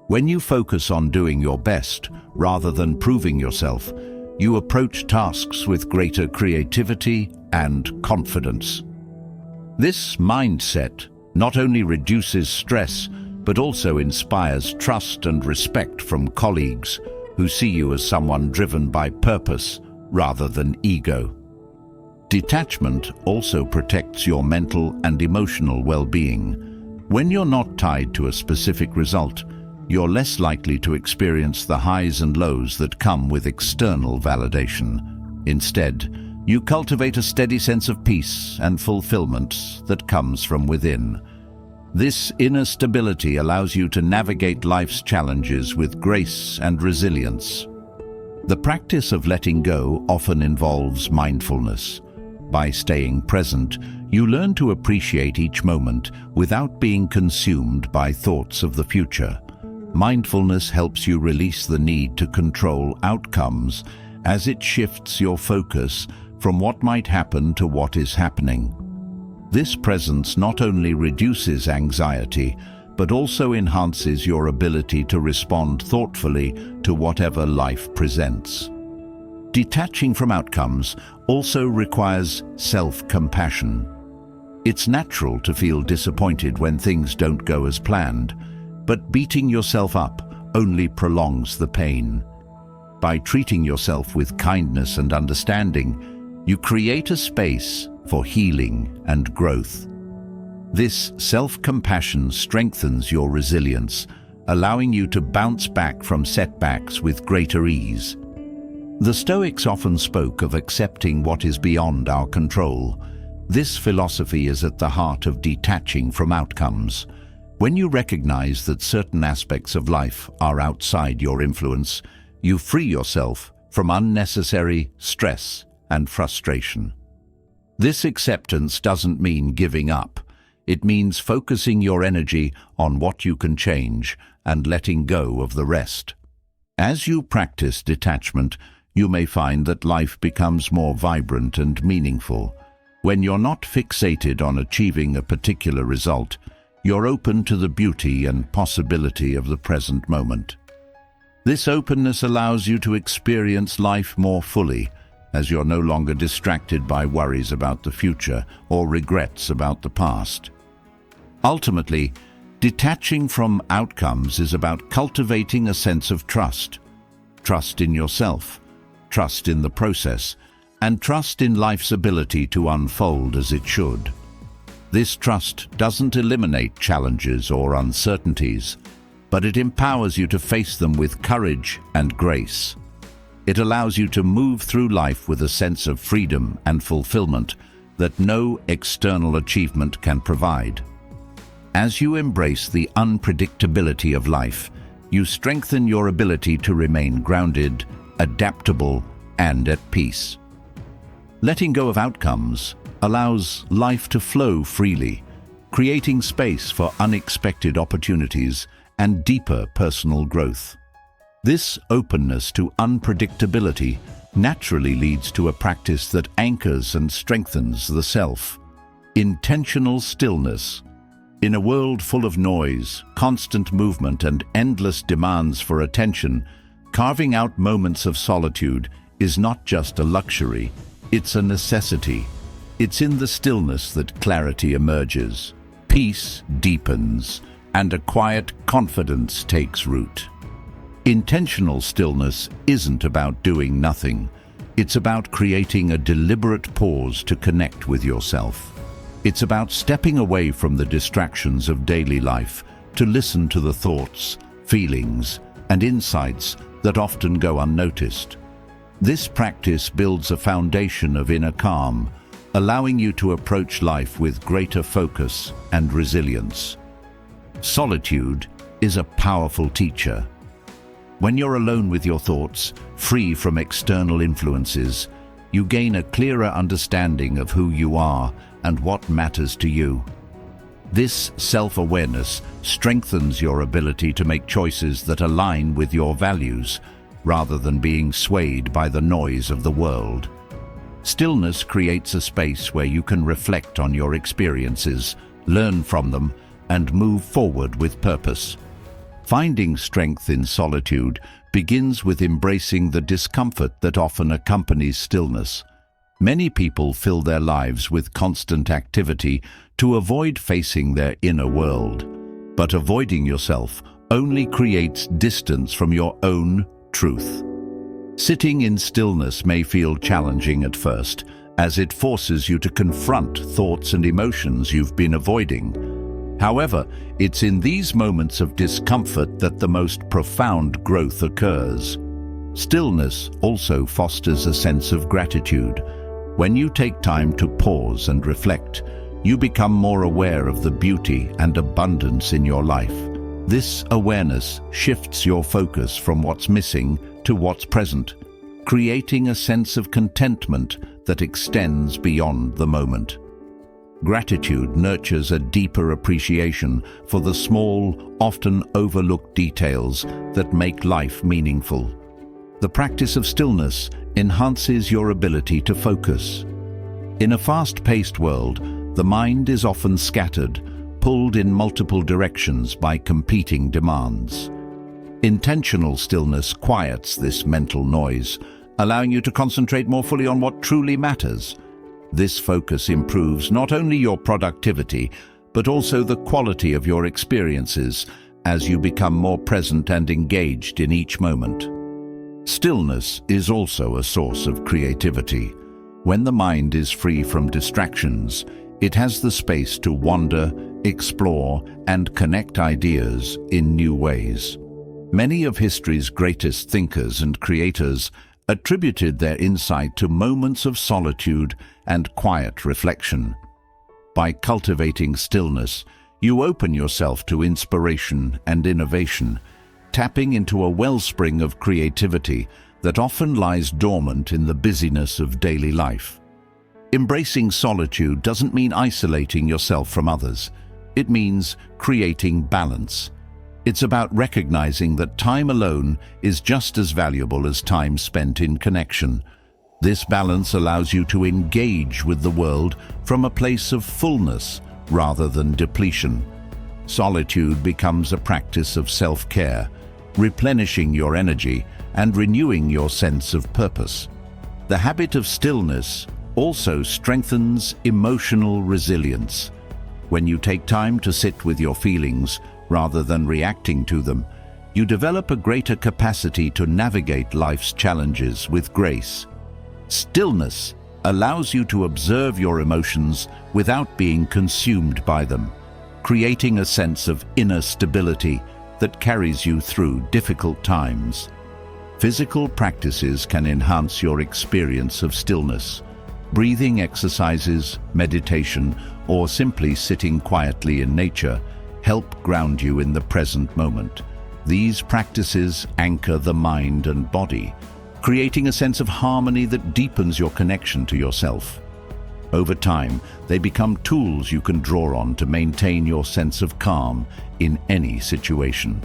When you focus on doing your best rather than proving yourself, you approach tasks with greater creativity and confidence. This mindset not only reduces stress, but also inspires trust and respect from colleagues who see you as someone driven by purpose rather than ego. Detachment also protects your mental and emotional well-being. When you're not tied to a specific result, you're less likely to experience the highs and lows that come with external validation. Instead, you cultivate a steady sense of peace and fulfillment that comes from within. This inner stability allows you to navigate life's challenges with grace and resilience. The practice of letting go often involves mindfulness. By staying present, you learn to appreciate each moment without being consumed by thoughts of the future. Mindfulness helps you release the need to control outcomes, as it shifts your focus from what might happen to what is happening. This presence not only reduces anxiety, but also enhances your ability to respond thoughtfully to whatever life presents. Detaching from outcomes also requires self-compassion. It's natural to feel disappointed when things don't go as planned, but beating yourself up only prolongs the pain. By treating yourself with kindness and understanding, you create a space for healing and growth. This self-compassion strengthens your resilience, allowing you to bounce back from setbacks with greater ease. The Stoics often spoke of accepting what is beyond our control. This philosophy is at the heart of detaching from outcomes. When you recognize that certain aspects of life are outside your influence, you free yourself from unnecessary stress and frustration. This acceptance doesn't mean giving up. It means focusing your energy on what you can change and letting go of the rest. As you practice detachment, you may find that life becomes more vibrant and meaningful. When you're not fixated on achieving a particular result, you're open to the beauty and possibility of the present moment. This openness allows you to experience life more fully, as you're no longer distracted by worries about the future or regrets about the past. Ultimately, detaching from outcomes is about cultivating a sense of trust. Trust in yourself, trust in the process, and trust in life's ability to unfold as it should. This trust doesn't eliminate challenges or uncertainties, but it empowers you to face them with courage and grace. It allows you to move through life with a sense of freedom and fulfillment that no external achievement can provide. As you embrace the unpredictability of life, you strengthen your ability to remain grounded, adaptable, and at peace. Letting go of outcomes allows life to flow freely, creating space for unexpected opportunities and deeper personal growth. This openness to unpredictability naturally leads to a practice that anchors and strengthens the self. Intentional stillness. In a world full of noise, constant movement, and endless demands for attention, carving out moments of solitude is not just a luxury, it's a necessity. It's in the stillness that clarity emerges, peace deepens, and a quiet confidence takes root. Intentional stillness isn't about doing nothing. It's about creating a deliberate pause to connect with yourself. It's about stepping away from the distractions of daily life to listen to the thoughts, feelings, and insights that often go unnoticed. This practice builds a foundation of inner calm, allowing you to approach life with greater focus and resilience. Solitude is a powerful teacher. When you're alone with your thoughts, free from external influences, you gain a clearer understanding of who you are and what matters to you. This self-awareness strengthens your ability to make choices that align with your values, rather than being swayed by the noise of the world. Stillness creates a space where you can reflect on your experiences, learn from them, and move forward with purpose. Finding strength in solitude begins with embracing the discomfort that often accompanies stillness. Many people fill their lives with constant activity to avoid facing their inner world. But avoiding yourself only creates distance from your own truth. Sitting in stillness may feel challenging at first, as it forces you to confront thoughts and emotions you've been avoiding. However, it's in these moments of discomfort that the most profound growth occurs. Stillness also fosters a sense of gratitude. When you take time to pause and reflect, you become more aware of the beauty and abundance in your life. This awareness shifts your focus from what's missing to what's present, creating a sense of contentment that extends beyond the moment. Gratitude nurtures a deeper appreciation for the small, often overlooked details that make life meaningful. The practice of stillness enhances your ability to focus. In a fast-paced world, the mind is often scattered, pulled in multiple directions by competing demands. Intentional stillness quiets this mental noise, allowing you to concentrate more fully on what truly matters. This focus improves not only your productivity, but also the quality of your experiences as you become more present and engaged in each moment. Stillness is also a source of creativity. When the mind is free from distractions, it has the space to wander, explore, and connect ideas in new ways. Many of history's greatest thinkers and creators attributed their insight to moments of solitude and quiet reflection. By cultivating stillness, you open yourself to inspiration and innovation, tapping into a wellspring of creativity that often lies dormant in the busyness of daily life. Embracing solitude doesn't mean isolating yourself from others. It means creating balance. It's about recognizing that time alone is just as valuable as time spent in connection. This balance allows you to engage with the world from a place of fullness rather than depletion. Solitude becomes a practice of self-care, replenishing your energy and renewing your sense of purpose. The habit of stillness also strengthens emotional resilience. When you take time to sit with your feelings rather than reacting to them, you develop a greater capacity to navigate life's challenges with grace. Stillness allows you to observe your emotions without being consumed by them, creating a sense of inner stability that carries you through difficult times. Physical practices can enhance your experience of stillness. Breathing exercises, meditation, or simply sitting quietly in nature help ground you in the present moment. These practices anchor the mind and body, creating a sense of harmony that deepens your connection to yourself. Over time, they become tools you can draw on to maintain your sense of calm in any situation.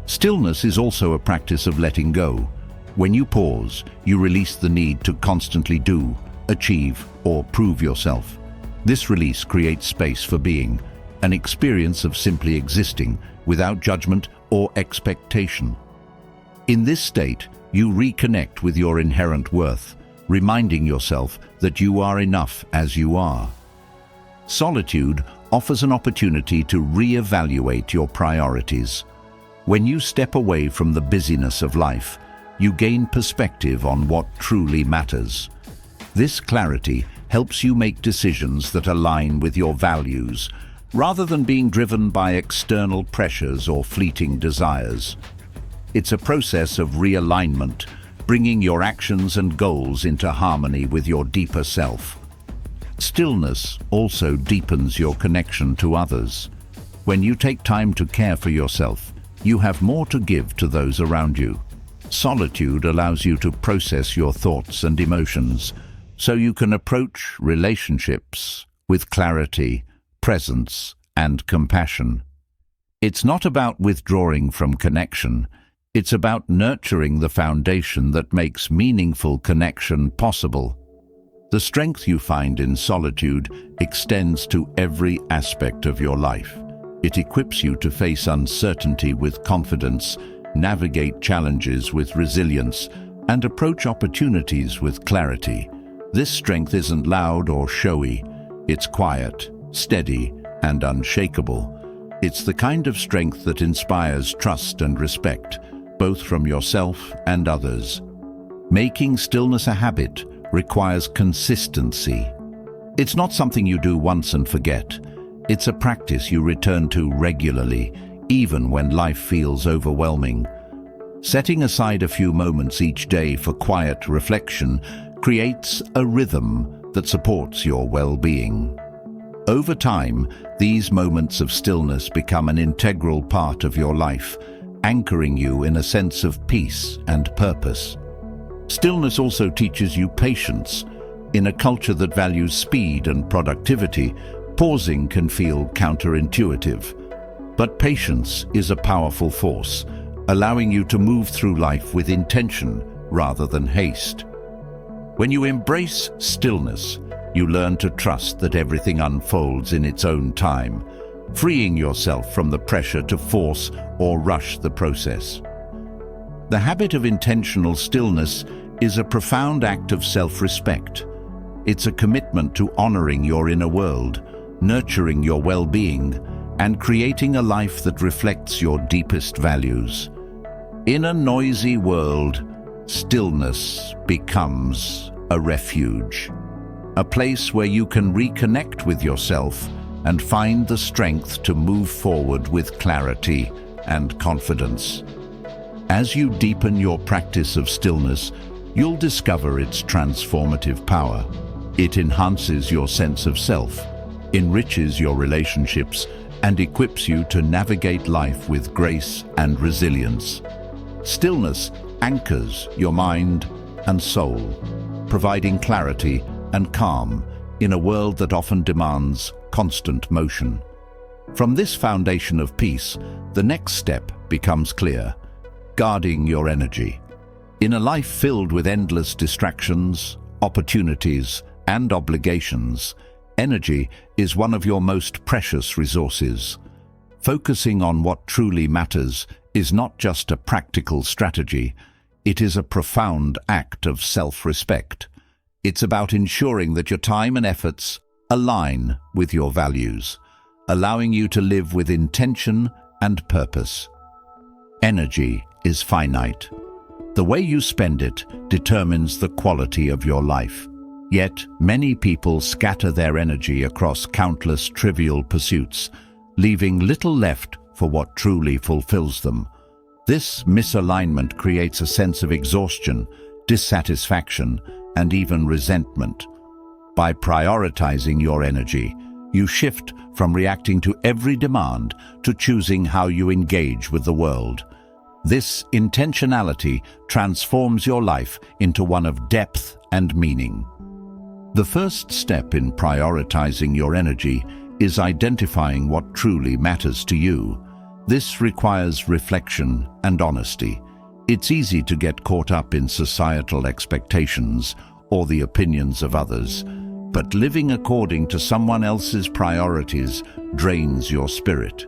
Stillness is also a practice of letting go. When you pause, you release the need to constantly do, achieve, or prove yourself. This release creates space for being, an experience of simply existing without judgment or expectation. In this state, you reconnect with your inherent worth, reminding yourself that you are enough as you are. Solitude offers an opportunity to re-evaluate your priorities. When you step away from the busyness of life, you gain perspective on what truly matters. This clarity helps you make decisions that align with your values, rather than being driven by external pressures or fleeting desires. It's a process of realignment, bringing your actions and goals into harmony with your deeper self. Stillness also deepens your connection to others. When you take time to care for yourself, you have more to give to those around you. Solitude allows you to process your thoughts and emotions, so you can approach relationships with clarity, presence, and compassion. It's not about withdrawing from connection. It's about nurturing the foundation that makes meaningful connection possible. The strength you find in solitude extends to every aspect of your life. It equips you to face uncertainty with confidence, navigate challenges with resilience, and approach opportunities with clarity. This strength isn't loud or showy. It's quiet, steady, and unshakable. It's the kind of strength that inspires trust and respect, both from yourself and others. Making stillness a habit requires consistency. It's not something you do once and forget. It's a practice you return to regularly, even when life feels overwhelming. Setting aside a few moments each day for quiet reflection creates a rhythm that supports your well-being. Over time, these moments of stillness become an integral part of your life, anchoring you in a sense of peace and purpose. Stillness also teaches you patience. In a culture that values speed and productivity, pausing can feel counterintuitive. But patience is a powerful force, allowing you to move through life with intention rather than haste. When you embrace stillness, you learn to trust that everything unfolds in its own time, freeing yourself from the pressure to force or rush the process. The habit of intentional stillness is a profound act of self-respect. It's a commitment to honoring your inner world, nurturing your well-being, and creating a life that reflects your deepest values. In a noisy world, stillness becomes a refuge, a place where you can reconnect with yourself and find the strength to move forward with clarity and confidence. As you deepen your practice of stillness, you'll discover its transformative power. It enhances your sense of self, enriches your relationships, and equips you to navigate life with grace and resilience. Stillness anchors your mind and soul, providing clarity and calm in a world that often demands constant motion. From this foundation of peace, the next step becomes clear: guarding your energy. In a life filled with endless distractions, opportunities, and obligations, energy is one of your most precious resources. Focusing on what truly matters is not just a practical strategy, it is a profound act of self-respect. It's about ensuring that your time and efforts align with your values, allowing you to live with intention and purpose. Energy is finite. The way you spend it determines the quality of your life. Yet, many people scatter their energy across countless trivial pursuits, leaving little left for what truly fulfills them. This misalignment creates a sense of exhaustion, dissatisfaction, and even resentment. By prioritizing your energy, you shift from reacting to every demand to choosing how you engage with the world. This intentionality transforms your life into one of depth and meaning. The first step in prioritizing your energy is identifying what truly matters to you. This requires reflection and honesty. It's easy to get caught up in societal expectations or the opinions of others, but living according to someone else's priorities drains your spirit.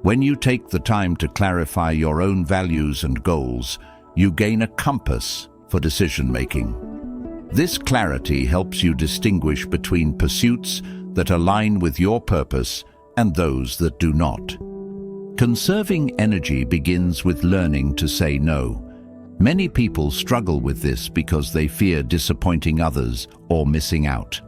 When you take the time to clarify your own values and goals, you gain a compass for decision-making. This clarity helps you distinguish between pursuits that align with your purpose and those that do not. Conserving energy begins with learning to say no. Many people struggle with this because they fear disappointing others or missing out.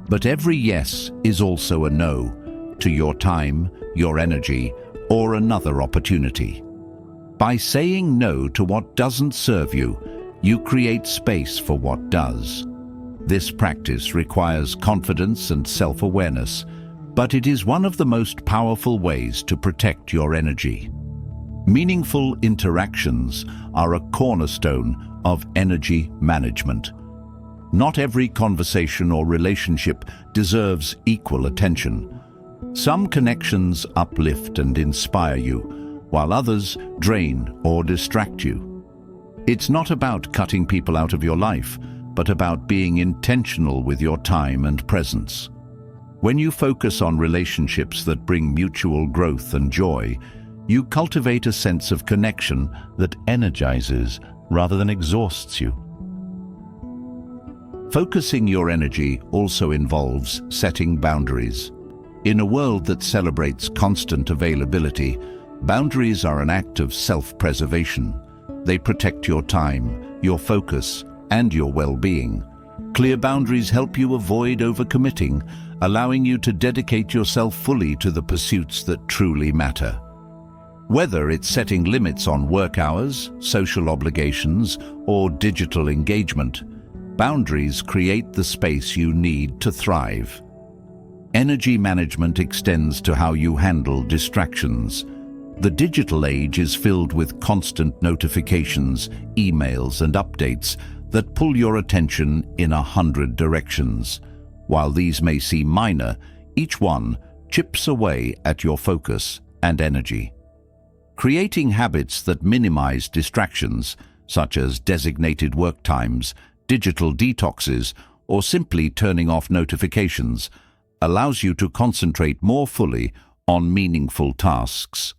But every yes is also a no to your time, your energy, or another opportunity. By saying no to what doesn't serve you, you create space for what does. This practice requires confidence and self-awareness, but it is one of the most powerful ways to protect your energy. Meaningful interactions are a cornerstone of energy management. Not every conversation or relationship deserves equal attention. Some connections uplift and inspire you, while others drain or distract you. It's not about cutting people out of your life, but about being intentional with your time and presence. When you focus on relationships that bring mutual growth and joy, you cultivate a sense of connection that energizes rather than exhausts you. Focusing your energy also involves setting boundaries. In a world that celebrates constant availability, boundaries are an act of self-preservation. They protect your time, your focus, and your well-being. Clear boundaries help you avoid overcommitting, allowing you to dedicate yourself fully to the pursuits that truly matter. Whether it's setting limits on work hours, social obligations, or digital engagement, boundaries create the space you need to thrive. Energy management extends to how you handle distractions. The digital age is filled with constant notifications, emails, and updates that pull your attention in 100 directions. While these may seem minor, each one chips away at your focus and energy. Creating habits that minimize distractions, such as designated work times, digital detoxes, or simply turning off notifications, allows you to concentrate more fully on meaningful tasks.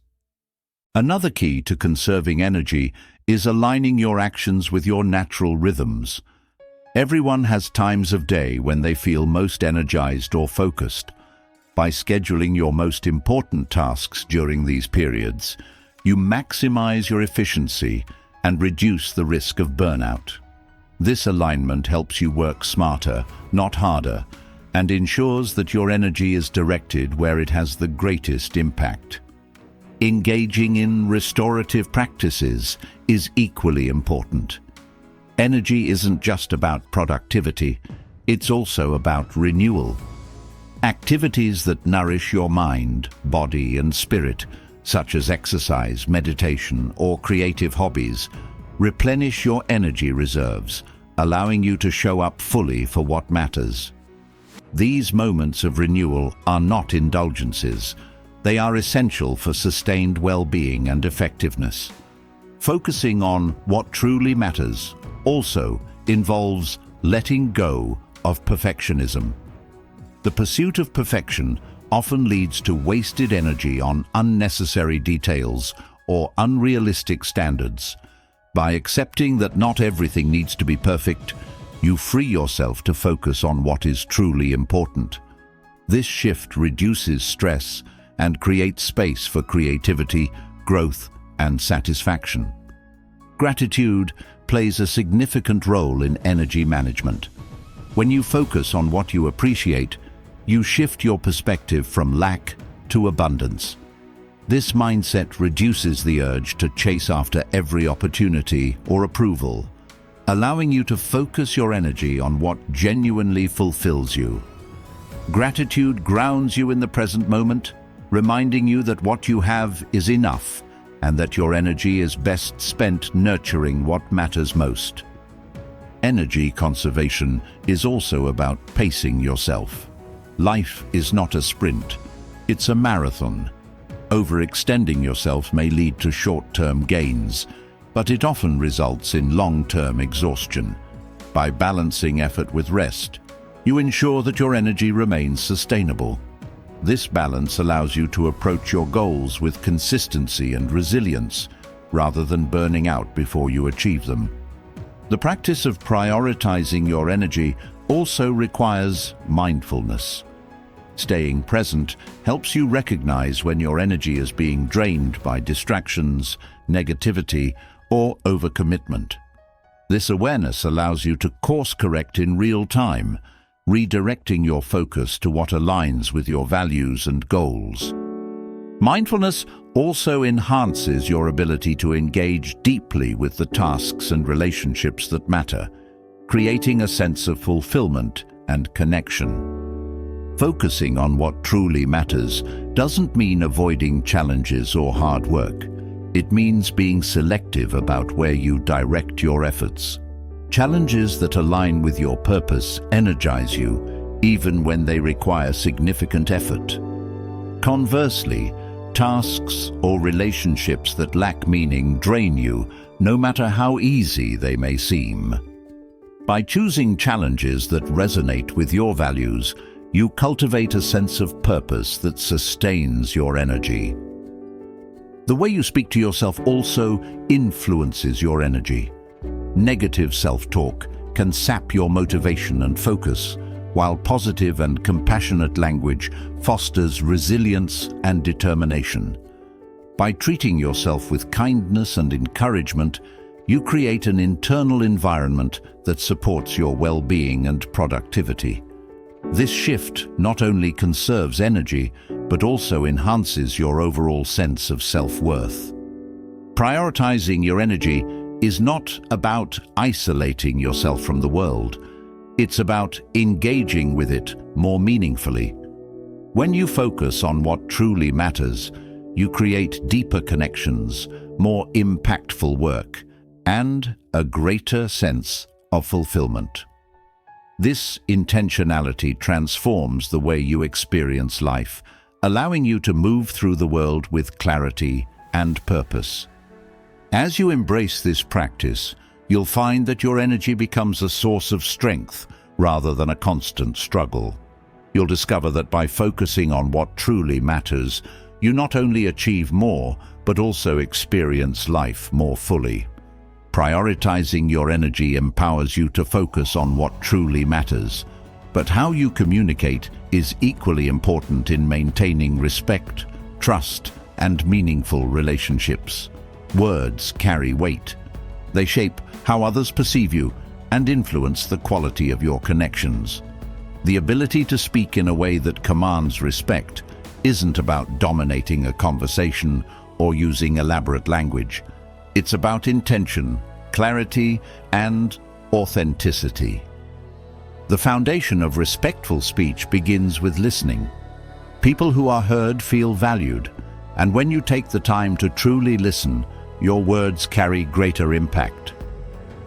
Another key to conserving energy is aligning your actions with your natural rhythms. Everyone has times of day when they feel most energized or focused. By scheduling your most important tasks during these periods, you maximize your efficiency and reduce the risk of burnout. This alignment helps you work smarter, not harder, and ensures that your energy is directed where it has the greatest impact. Engaging in restorative practices is equally important. Energy isn't just about productivity, it's also about renewal. Activities that nourish your mind, body, and spirit, such as exercise, meditation, or creative hobbies, replenish your energy reserves, allowing you to show up fully for what matters. These moments of renewal are not indulgences. They are essential for sustained well-being and effectiveness. Focusing on what truly matters also involves letting go of perfectionism. The pursuit of perfection often leads to wasted energy on unnecessary details or unrealistic standards. By accepting that not everything needs to be perfect, you free yourself to focus on what is truly important. This shift reduces stress and creates space for creativity, growth, and satisfaction. Gratitude plays a significant role in energy management. When you focus on what you appreciate, you shift your perspective from lack to abundance. This mindset reduces the urge to chase after every opportunity or approval, allowing you to focus your energy on what genuinely fulfills you. Gratitude grounds you in the present moment, reminding you that what you have is enough and that your energy is best spent nurturing what matters most. Energy conservation is also about pacing yourself. Life is not a sprint, it's a marathon. Overextending yourself may lead to short-term gains, but it often results in long-term exhaustion. By balancing effort with rest, you ensure that your energy remains sustainable. This balance allows you to approach your goals with consistency and resilience, rather than burning out before you achieve them. The practice of prioritizing your energy also requires mindfulness. Staying present helps you recognize when your energy is being drained by distractions, negativity, or overcommitment. This awareness allows you to course correct in real time, redirecting your focus to what aligns with your values and goals. Mindfulness also enhances your ability to engage deeply with the tasks and relationships that matter, creating a sense of fulfillment and connection. Focusing on what truly matters doesn't mean avoiding challenges or hard work. It means being selective about where you direct your efforts. Challenges that align with your purpose energize you, even when they require significant effort. Conversely, tasks or relationships that lack meaning drain you, no matter how easy they may seem. By choosing challenges that resonate with your values, you cultivate a sense of purpose that sustains your energy. The way you speak to yourself also influences your energy. Negative self-talk can sap your motivation and focus, while positive and compassionate language fosters resilience and determination. By treating yourself with kindness and encouragement, you create an internal environment that supports your well-being and productivity. This shift not only conserves energy, but also enhances your overall sense of self-worth. Prioritizing your energy is not about isolating yourself from the world. It's about engaging with it more meaningfully. When you focus on what truly matters, you create deeper connections, more impactful work, and a greater sense of fulfillment. This intentionality transforms the way you experience life, allowing you to move through the world with clarity and purpose. As you embrace this practice, you'll find that your energy becomes a source of strength rather than a constant struggle. You'll discover that by focusing on what truly matters, you not only achieve more, but also experience life more fully. Prioritizing your energy empowers you to focus on what truly matters, but how you communicate is equally important in maintaining respect, trust, and meaningful relationships. Words carry weight. They shape how others perceive you and influence the quality of your connections. The ability to speak in a way that commands respect isn't about dominating a conversation or using elaborate language. It's about intention, clarity, and authenticity. The foundation of respectful speech begins with listening. People who are heard feel valued, and when you take the time to truly listen, your words carry greater impact.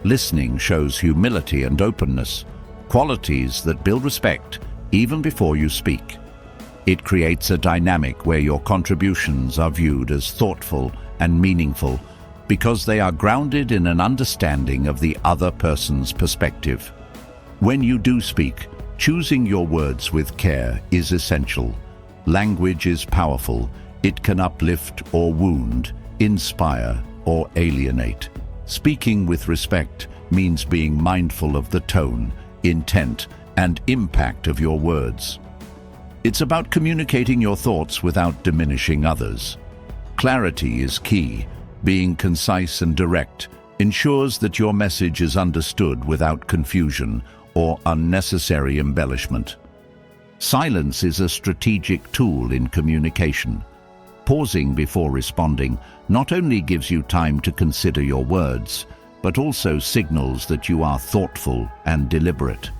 Listening shows humility and openness, qualities that build respect even before you speak. It creates a dynamic where your contributions are viewed as thoughtful and meaningful because they are grounded in an understanding of the other person's perspective. When you do speak, choosing your words with care is essential. Language is powerful. It can uplift or wound, inspire or alienate. Speaking with respect means being mindful of the tone, intent, and impact of your words. It's about communicating your thoughts without diminishing others. Clarity is key. Being concise and direct ensures that your message is understood without confusion or unnecessary embellishment. Silence is a strategic tool in communication. Pausing before responding not only gives you time to consider your words, but also signals that you are thoughtful and deliberate.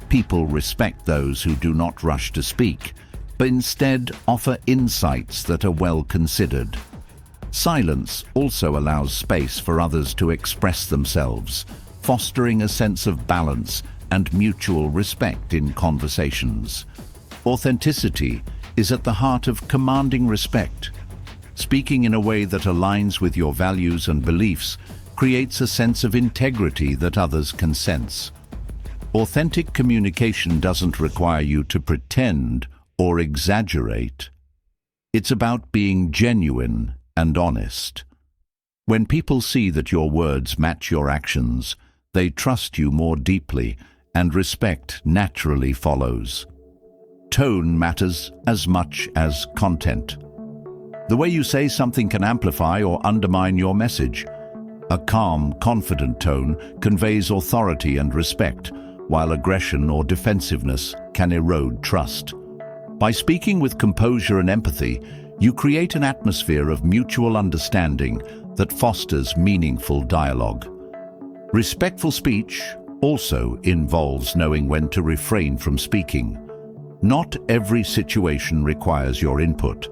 People respect those who do not rush to speak, but instead offer insights that are well considered. Silence also allows space for others to express themselves, fostering a sense of balance and mutual respect in conversations. Authenticity is at the heart of commanding respect. Speaking in a way that aligns with your values and beliefs creates a sense of integrity that others can sense. Authentic communication doesn't require you to pretend or exaggerate. It's about being genuine and honest. When people see that your words match your actions, they trust you more deeply, and respect naturally follows. Tone matters as much as content. The way you say something can amplify or undermine your message. A calm, confident tone conveys authority and respect, while aggression or defensiveness can erode trust. By speaking with composure and empathy, you create an atmosphere of mutual understanding that fosters meaningful dialogue. Respectful speech also involves knowing when to refrain from speaking. Not every situation requires your input,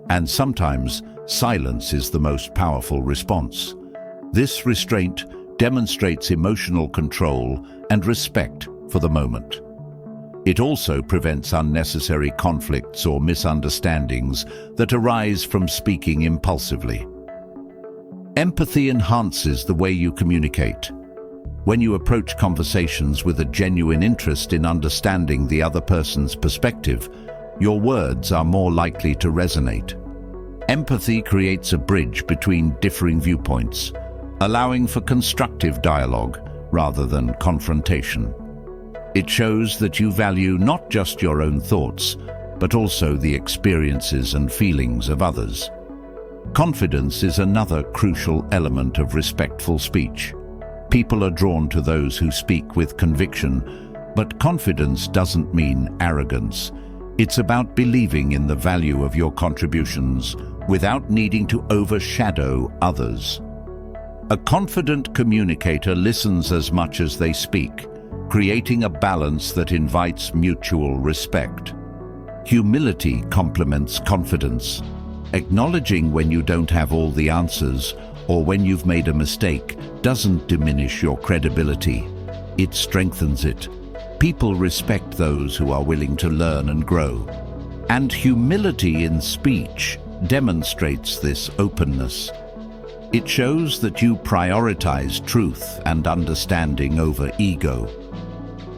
and sometimes silence is the most powerful response. This restraint demonstrates emotional control and respect for the moment. It also prevents unnecessary conflicts or misunderstandings that arise from speaking impulsively. Empathy enhances the way you communicate. When you approach conversations with a genuine interest in understanding the other person's perspective, your words are more likely to resonate. Empathy creates a bridge between differing viewpoints, allowing for constructive dialogue rather than confrontation. It shows that you value not just your own thoughts, but also the experiences and feelings of others. Confidence is another crucial element of respectful speech. People are drawn to those who speak with conviction, but confidence doesn't mean arrogance. It's about believing in the value of your contributions without needing to overshadow others. A confident communicator listens as much as they speak, creating a balance that invites mutual respect. Humility complements confidence. Acknowledging when you don't have all the answers or when you've made a mistake doesn't diminish your credibility. It strengthens it. People respect those who are willing to learn and grow. And humility in speech demonstrates this openness. It shows that you prioritize truth and understanding over ego.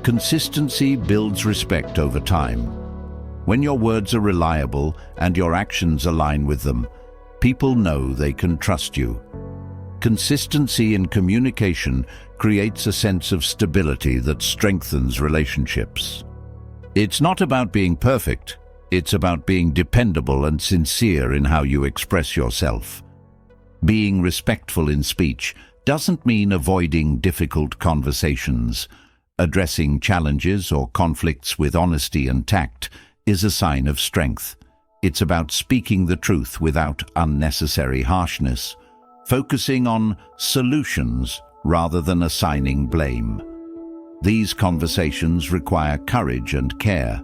Consistency builds respect over time. When your words are reliable and your actions align with them, people know they can trust you. Consistency in communication creates a sense of stability that strengthens relationships. It's not about being perfect, it's about being dependable and sincere in how you express yourself. Being respectful in speech doesn't mean avoiding difficult conversations. Addressing challenges or conflicts with honesty and tact is a sign of strength. It's about speaking the truth without unnecessary harshness, focusing on solutions rather than assigning blame. These conversations require courage and care,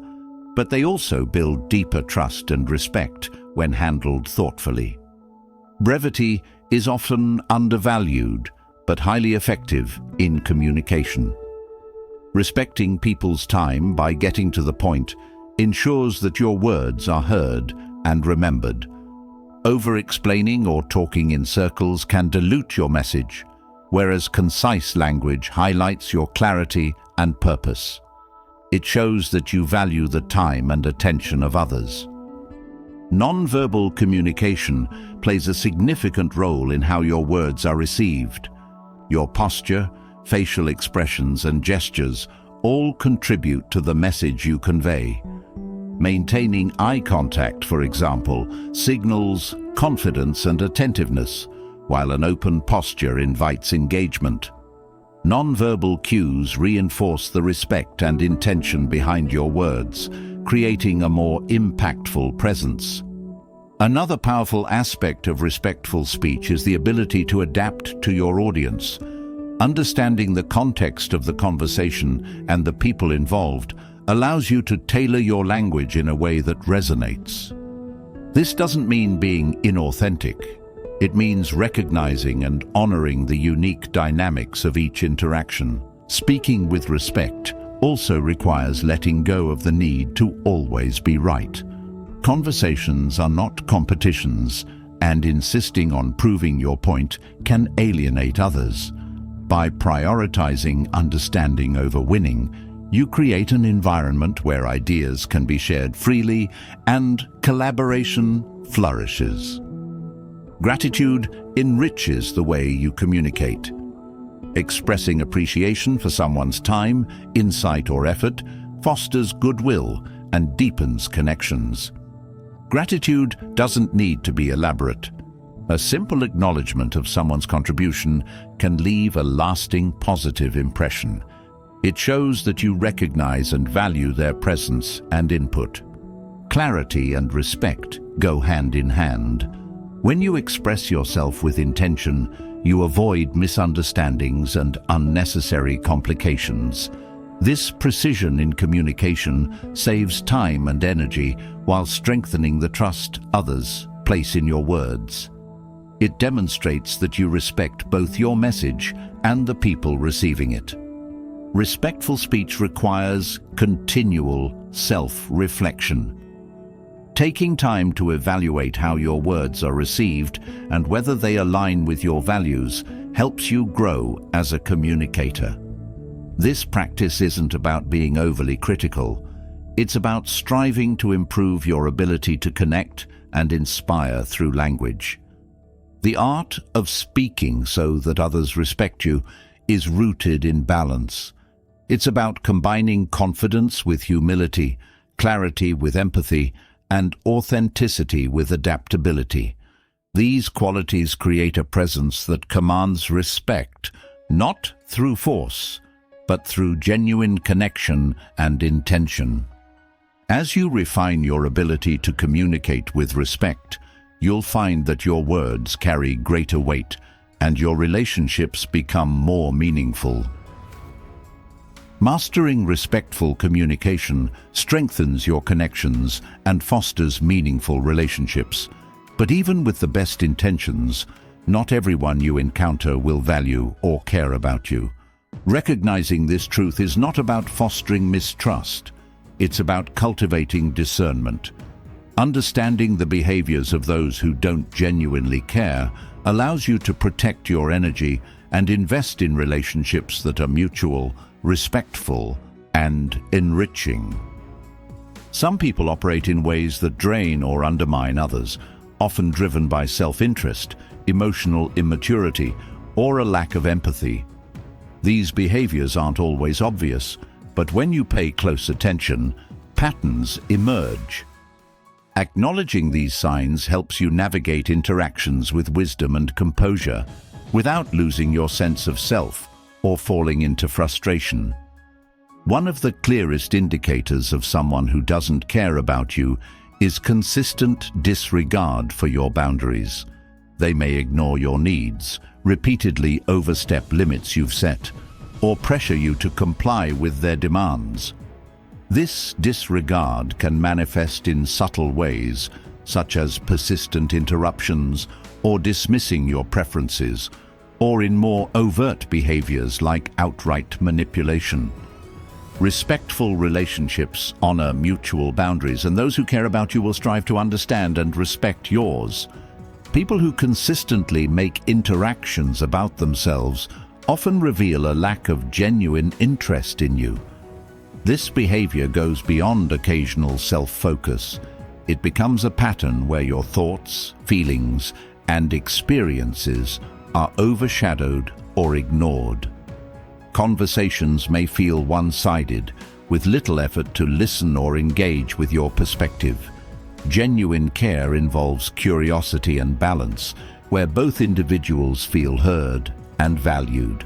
but they also build deeper trust and respect when handled thoughtfully. Brevity is often undervalued, but highly effective in communication. Respecting people's time by getting to the point ensures that your words are heard and remembered. Over-explaining or talking in circles can dilute your message, whereas concise language highlights your clarity and purpose. It shows that you value the time and attention of others. Non-verbal communication plays a significant role in how your words are received. Your posture, facial expressions, and gestures all contribute to the message you convey. Maintaining eye contact, for example, signals confidence and attentiveness, while an open posture invites engagement. Non-verbal cues reinforce the respect and intention behind your words, creating a more impactful presence. Another powerful aspect of respectful speech is the ability to adapt to your audience. Understanding the context of the conversation and the people involved allows you to tailor your language in a way that resonates. This doesn't mean being inauthentic. It means recognizing and honoring the unique dynamics of each interaction. Speaking with respect also requires letting go of the need to always be right. Conversations are not competitions, and insisting on proving your point can alienate others. By prioritizing understanding over winning, you create an environment where ideas can be shared freely and collaboration flourishes. Gratitude enriches the way you communicate. Expressing appreciation for someone's time, insight, or effort fosters goodwill and deepens connections. Gratitude doesn't need to be elaborate. A simple acknowledgement of someone's contribution can leave a lasting positive impression. It shows that you recognize and value their presence and input. Clarity and respect go hand in hand. When you express yourself with intention, you avoid misunderstandings and unnecessary complications. This precision in communication saves time and energy while strengthening the trust others place in your words. It demonstrates that you respect both your message and the people receiving it. Respectful speech requires continual self-reflection. Taking time to evaluate how your words are received and whether they align with your values helps you grow as a communicator. This practice isn't about being overly critical. It's about striving to improve your ability to connect and inspire through language. The art of speaking so that others respect you is rooted in balance. It's about combining confidence with humility, clarity with empathy, and authenticity with adaptability. These qualities create a presence that commands respect, not through force, but through genuine connection and intention. As you refine your ability to communicate with respect, you'll find that your words carry greater weight and your relationships become more meaningful. Mastering respectful communication strengthens your connections and fosters meaningful relationships. But even with the best intentions, not everyone you encounter will value or care about you. Recognizing this truth is not about fostering mistrust. It's about cultivating discernment. Understanding the behaviors of those who don't genuinely care allows you to protect your energy and invest in relationships that are mutual, respectful, and enriching. Some people operate in ways that drain or undermine others, often driven by self-interest, emotional immaturity, or a lack of empathy. These behaviors aren't always obvious, but when you pay close attention, patterns emerge. Acknowledging these signs helps you navigate interactions with wisdom and composure, without losing your sense of self or falling into frustration. One of the clearest indicators of someone who doesn't care about you is consistent disregard for your boundaries. They may ignore your needs, repeatedly overstep limits you've set, or pressure you to comply with their demands. This disregard can manifest in subtle ways, such as persistent interruptions or dismissing your preferences, or in more overt behaviors like outright manipulation. Respectful relationships honor mutual boundaries, and those who care about you will strive to understand and respect yours. People who consistently make interactions about themselves often reveal a lack of genuine interest in you. This behavior goes beyond occasional self-focus. It becomes a pattern where your thoughts, feelings, and experiences are overshadowed or ignored. Conversations may feel one-sided, with little effort to listen or engage with your perspective. Genuine care involves curiosity and balance, where both individuals feel heard and valued.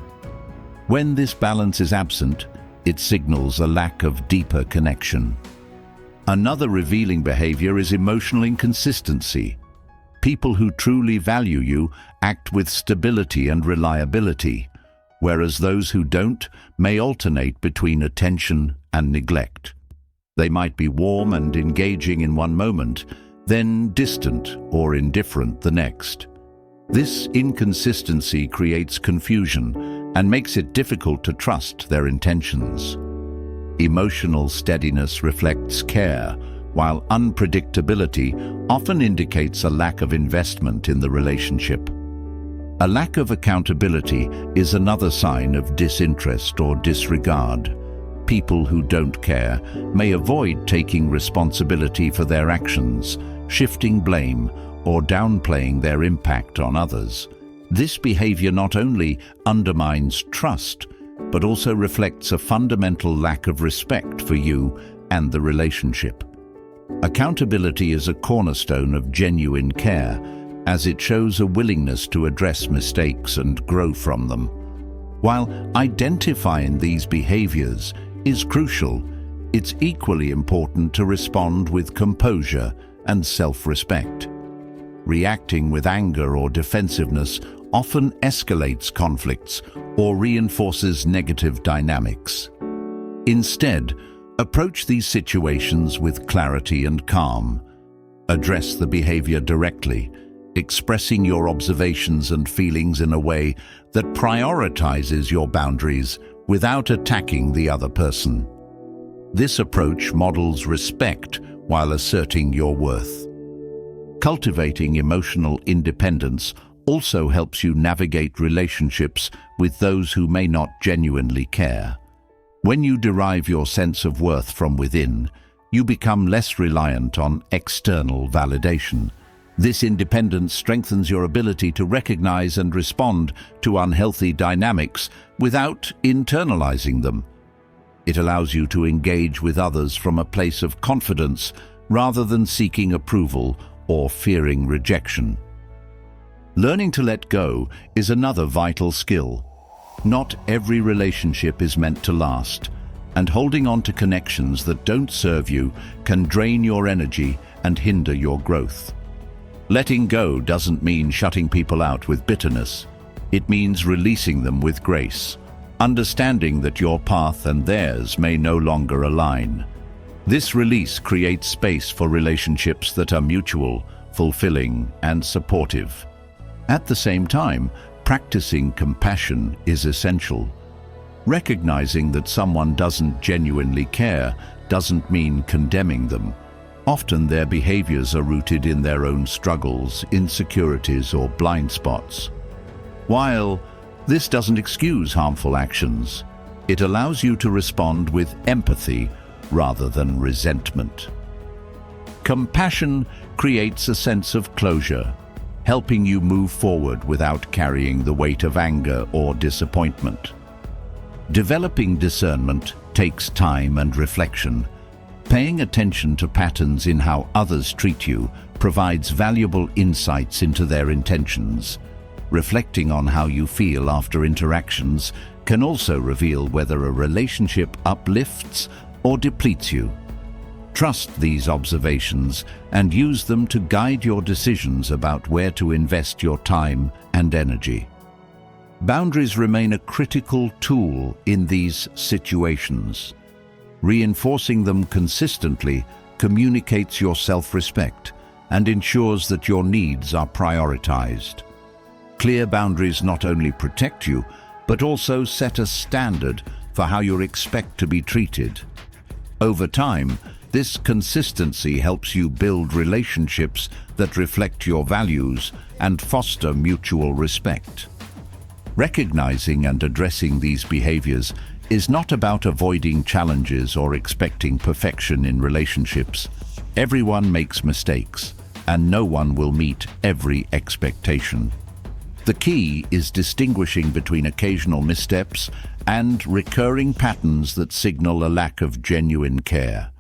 When this balance is absent, it signals a lack of deeper connection. Another revealing behavior is emotional inconsistency. People who truly value you act with stability and reliability, whereas those who don't may alternate between attention and neglect. They might be warm and engaging in one moment, then distant or indifferent the next. This inconsistency creates confusion and makes it difficult to trust their intentions. Emotional steadiness reflects care, while unpredictability often indicates a lack of investment in the relationship. A lack of accountability is another sign of disinterest or disregard. People who don't care may avoid taking responsibility for their actions, shifting blame, or downplaying their impact on others. This behavior not only undermines trust, but also reflects a fundamental lack of respect for you and the relationship. Accountability is a cornerstone of genuine care, as it shows a willingness to address mistakes and grow from them. While identifying these behaviors is crucial, it's equally important to respond with composure and self-respect. Reacting with anger or defensiveness often escalates conflicts or reinforces negative dynamics. Instead, approach these situations with clarity and calm. Address the behavior directly, expressing your observations and feelings in a way that prioritizes your boundaries without attacking the other person. This approach models respect while asserting your worth. Cultivating emotional independence also helps you navigate relationships with those who may not genuinely care. When you derive your sense of worth from within, you become less reliant on external validation. This independence strengthens your ability to recognize and respond to unhealthy dynamics without internalizing them. It allows you to engage with others from a place of confidence rather than seeking approval or fearing rejection. Learning to let go is another vital skill. Not every relationship is meant to last, and holding on to connections that don't serve you can drain your energy and hinder your growth. Letting go doesn't mean shutting people out with bitterness. It means releasing them with grace, understanding that your path and theirs may no longer align. This release creates space for relationships that are mutual, fulfilling, and supportive. At the same time, practicing compassion is essential. Recognizing that someone doesn't genuinely care doesn't mean condemning them. Often their behaviors are rooted in their own struggles, insecurities, or blind spots. While this doesn't excuse harmful actions, it allows you to respond with empathy rather than resentment. Compassion creates a sense of closure, helping you move forward without carrying the weight of anger or disappointment. Developing discernment takes time and reflection. Paying attention to patterns in how others treat you provides valuable insights into their intentions. Reflecting on how you feel after interactions can also reveal whether a relationship uplifts or depletes you. Trust these observations and use them to guide your decisions about where to invest your time and energy. Boundaries remain a critical tool in these situations. Reinforcing them consistently communicates your self-respect and ensures that your needs are prioritized. Clear boundaries not only protect you, but also set a standard for how you expect to be treated. Over time, this consistency helps you build relationships that reflect your values and foster mutual respect. Recognizing and addressing these behaviors is not about avoiding challenges or expecting perfection in relationships. Everyone makes mistakes, and no one will meet every expectation. The key is distinguishing between occasional missteps and recurring patterns that signal a lack of genuine care.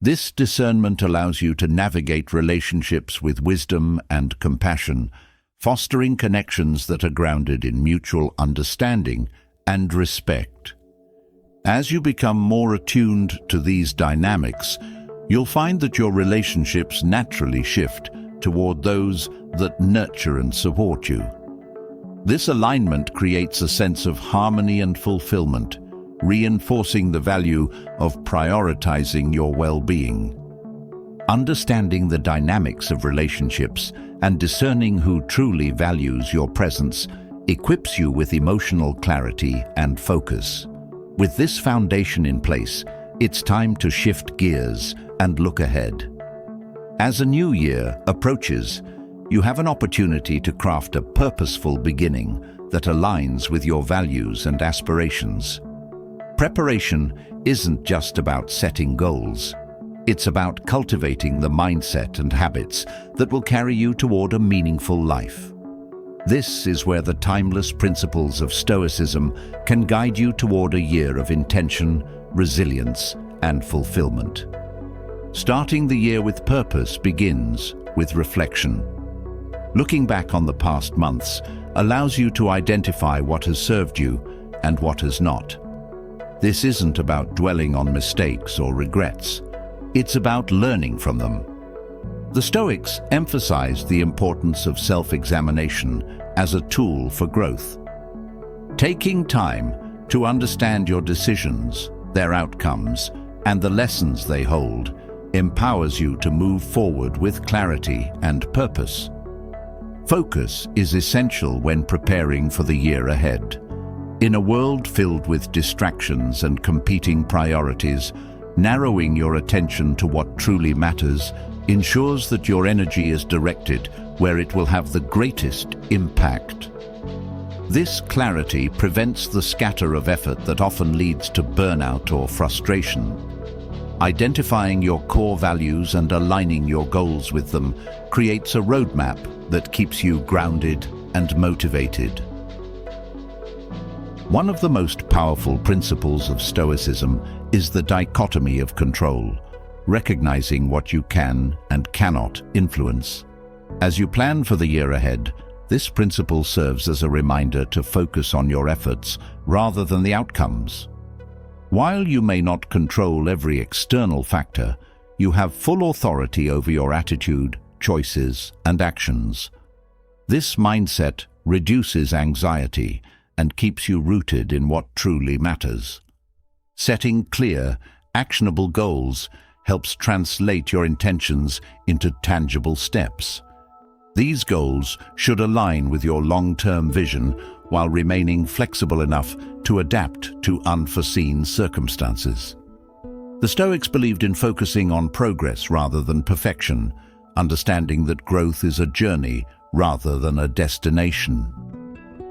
This discernment allows you to navigate relationships with wisdom and compassion, fostering connections that are grounded in mutual understanding and respect. As you become more attuned to these dynamics, You'll find that your relationships naturally shift toward those that nurture and support you. This alignment creates a sense of harmony and fulfillment, reinforcing the value of prioritizing your well-being. Understanding the dynamics of relationships and discerning who truly values your presence equips you with emotional clarity and focus. With this foundation in place, it's time to shift gears and look ahead. As a new year approaches, you have an opportunity to craft a purposeful beginning that aligns with your values and aspirations. Preparation isn't just about setting goals. It's about cultivating the mindset and habits that will carry you toward a meaningful life. This is where the timeless principles of Stoicism can guide you toward a year of intention, resilience, and fulfillment. Starting the year with purpose begins with reflection. Looking back on the past months allows you to identify what has served you and what has not. This isn't about dwelling on mistakes or regrets. It's about learning from them. The Stoics emphasized the importance of self-examination as a tool for growth. Taking time to understand your decisions, their outcomes, and the lessons they hold empowers you to move forward with clarity and purpose. Focus is essential when preparing for the year ahead. In a world filled with distractions and competing priorities, narrowing your attention to what truly matters ensures that your energy is directed where it will have the greatest impact. This clarity prevents the scatter of effort that often leads to burnout or frustration. Identifying your core values and aligning your goals with them creates a roadmap that keeps you grounded and motivated. One of the most powerful principles of Stoicism is the dichotomy of control, recognizing what you can and cannot influence. As you plan for the year ahead, this principle serves as a reminder to focus on your efforts rather than the outcomes. While you may not control every external factor, you have full authority over your attitude, choices, and actions. This mindset reduces anxiety and keeps you rooted in what truly matters. Setting clear, actionable goals helps translate your intentions into tangible steps. These goals should align with your long-term vision while remaining flexible enough to adapt to unforeseen circumstances. The Stoics believed in focusing on progress rather than perfection, understanding that growth is a journey rather than a destination.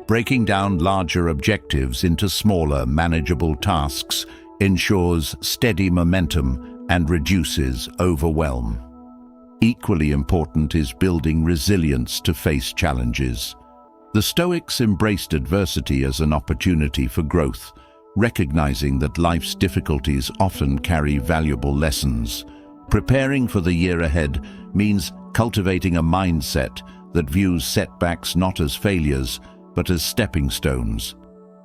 Breaking down larger objectives into smaller, manageable tasks ensures steady momentum and reduces overwhelm. Equally important is building resilience to face challenges. The Stoics embraced adversity as an opportunity for growth, recognizing that life's difficulties often carry valuable lessons. Preparing for the year ahead means cultivating a mindset that views setbacks not as failures, but as stepping stones.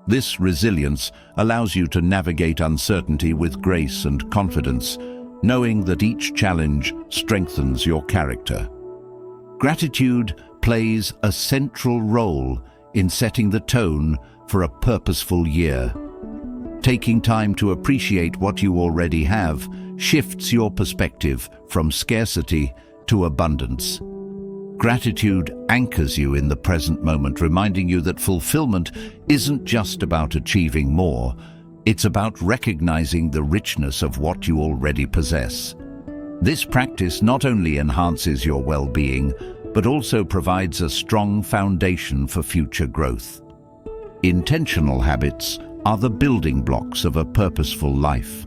This resilience allows you to navigate uncertainty with grace and confidence, knowing that each challenge strengthens your character. Gratitude plays a central role in setting the tone for a purposeful year. Taking time to appreciate what you already have shifts your perspective from scarcity to abundance. Gratitude anchors you in the present moment, reminding you that fulfillment isn't just about achieving more, it's about recognizing the richness of what you already possess. This practice not only enhances your well-being, but also provides a strong foundation for future growth. Intentional habits are the building blocks of a purposeful life.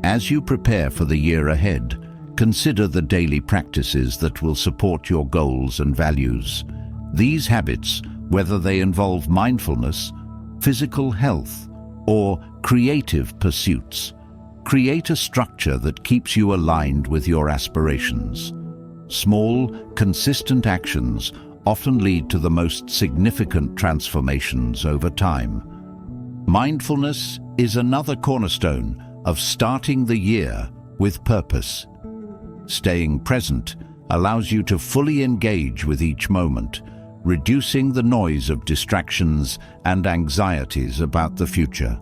As you prepare for the year ahead, consider the daily practices that will support your goals and values. These habits, whether they involve mindfulness, physical health, or creative pursuits, create a structure that keeps you aligned with your aspirations. Small, consistent actions often lead to the most significant transformations over time. Mindfulness is another cornerstone of starting the year with purpose. Staying present allows you to fully engage with each moment, reducing the noise of distractions and anxieties about the future.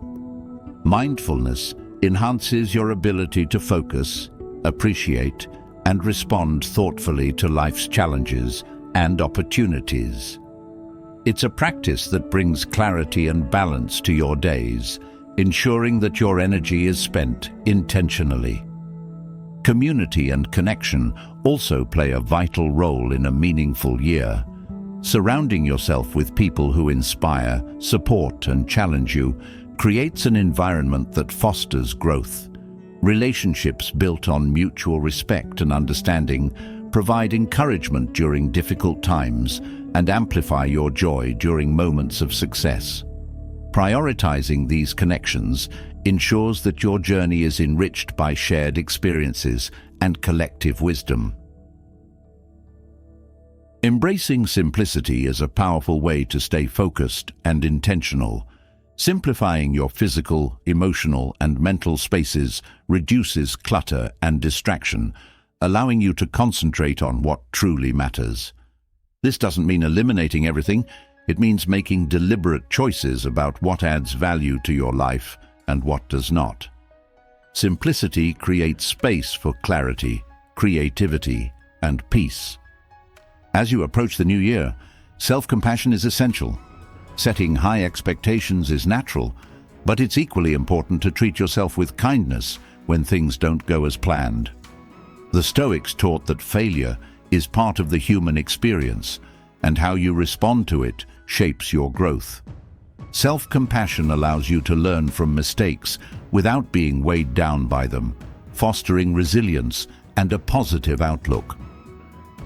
Mindfulness enhances your ability to focus, appreciate, and respond thoughtfully to life's challenges and opportunities. It's a practice that brings clarity and balance to your days, ensuring that your energy is spent intentionally. Community and connection also play a vital role in a meaningful year. Surrounding yourself with people who inspire, support, and challenge you creates an environment that fosters growth. Relationships built on mutual respect and understanding provide encouragement during difficult times and amplify your joy during moments of success. Prioritizing these connections ensures that your journey is enriched by shared experiences and collective wisdom. Embracing simplicity is a powerful way to stay focused and intentional. Simplifying your physical, emotional, and mental spaces reduces clutter and distraction, allowing you to concentrate on what truly matters. This doesn't mean eliminating everything. It means making deliberate choices about what adds value to your life and what does not. Simplicity creates space for clarity, creativity, and peace. As you approach the new year, self-compassion is essential. Setting high expectations is natural, but it's equally important to treat yourself with kindness when things don't go as planned. The Stoics taught that failure is part of the human experience, and how you respond to it shapes your growth. Self-compassion allows you to learn from mistakes without being weighed down by them, fostering resilience and a positive outlook.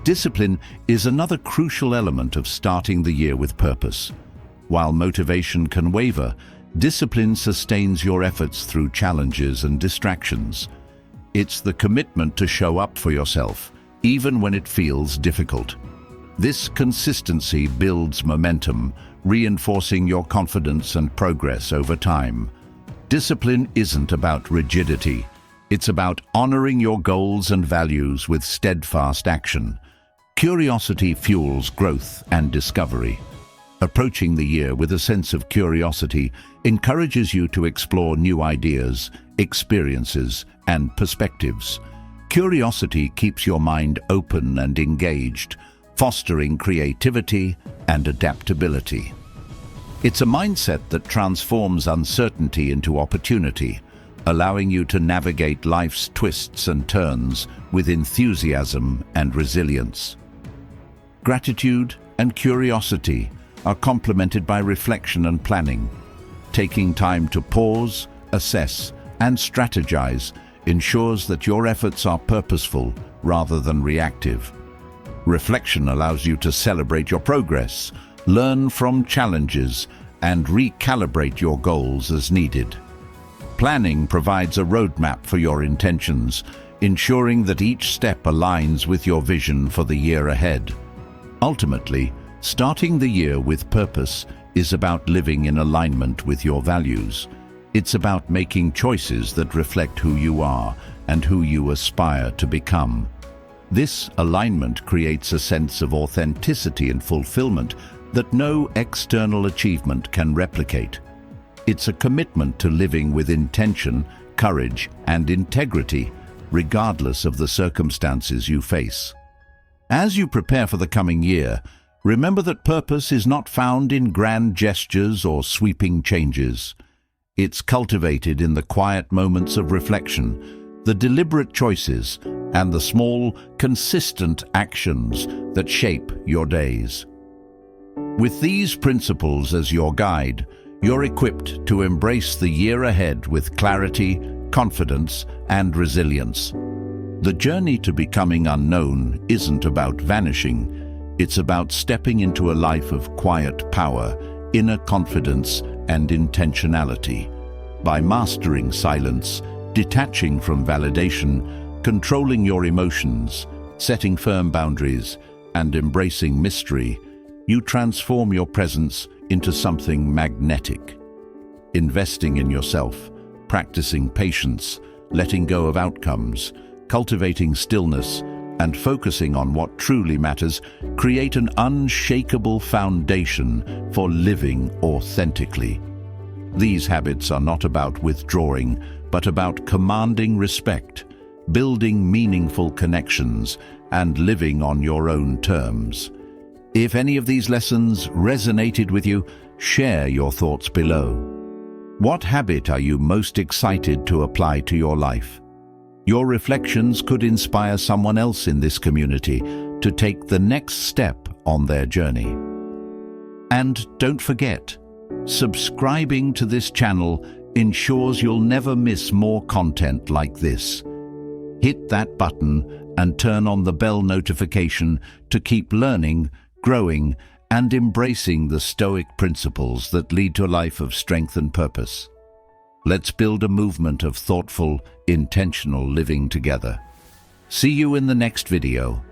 Discipline is another crucial element of starting the year with purpose. While motivation can waver, discipline sustains your efforts through challenges and distractions. It's the commitment to show up for yourself, even when it feels difficult. This consistency builds momentum, reinforcing your confidence and progress over time. Discipline isn't about rigidity. It's about honoring your goals and values with steadfast action. Curiosity fuels growth and discovery. Approaching the year with a sense of curiosity encourages you to explore new ideas, experiences, and perspectives. Curiosity keeps your mind open and engaged, fostering creativity and adaptability. It's a mindset that transforms uncertainty into opportunity, allowing you to navigate life's twists and turns with enthusiasm and resilience. Gratitude and curiosity are complemented by reflection and planning. Taking time to pause, assess, and strategize ensures that your efforts are purposeful rather than reactive. Reflection allows you to celebrate your progress, learn from challenges, and recalibrate your goals as needed. Planning provides a roadmap for your intentions, ensuring that each step aligns with your vision for the year ahead. Ultimately, starting the year with purpose is about living in alignment with your values. It's about making choices that reflect who you are and who you aspire to become. This alignment creates a sense of authenticity and fulfillment that no external achievement can replicate. It's a commitment to living with intention, courage, and integrity, regardless of the circumstances you face. As you prepare for the coming year, remember that purpose is not found in grand gestures or sweeping changes. It's cultivated in the quiet moments of reflection, the deliberate choices, and the small, consistent actions that shape your days. With these principles as your guide, you're equipped to embrace the year ahead with clarity, confidence, and resilience. The journey to becoming unknown isn't about vanishing. It's about stepping into a life of quiet power, inner confidence, and intentionality. By mastering silence, detaching from validation, controlling your emotions, setting firm boundaries, and embracing mystery, you transform your presence into something magnetic. Investing in yourself, practicing patience, letting go of outcomes, cultivating stillness and focusing on what truly matters create an unshakable foundation for living authentically. These habits are not about withdrawing, but about commanding respect, building meaningful connections, and living on your own terms. If any of these lessons resonated with you, share your thoughts below. What habit are you most excited to apply to your life? Your reflections could inspire someone else in this community to take the next step on their journey. And don't forget, subscribing to this channel ensures you'll never miss more content like this. Hit that button and turn on the bell notification to keep learning, growing, and embracing the Stoic principles that lead to a life of strength and purpose. Let's build a movement of thoughtful, intentional living together. See you in the next video.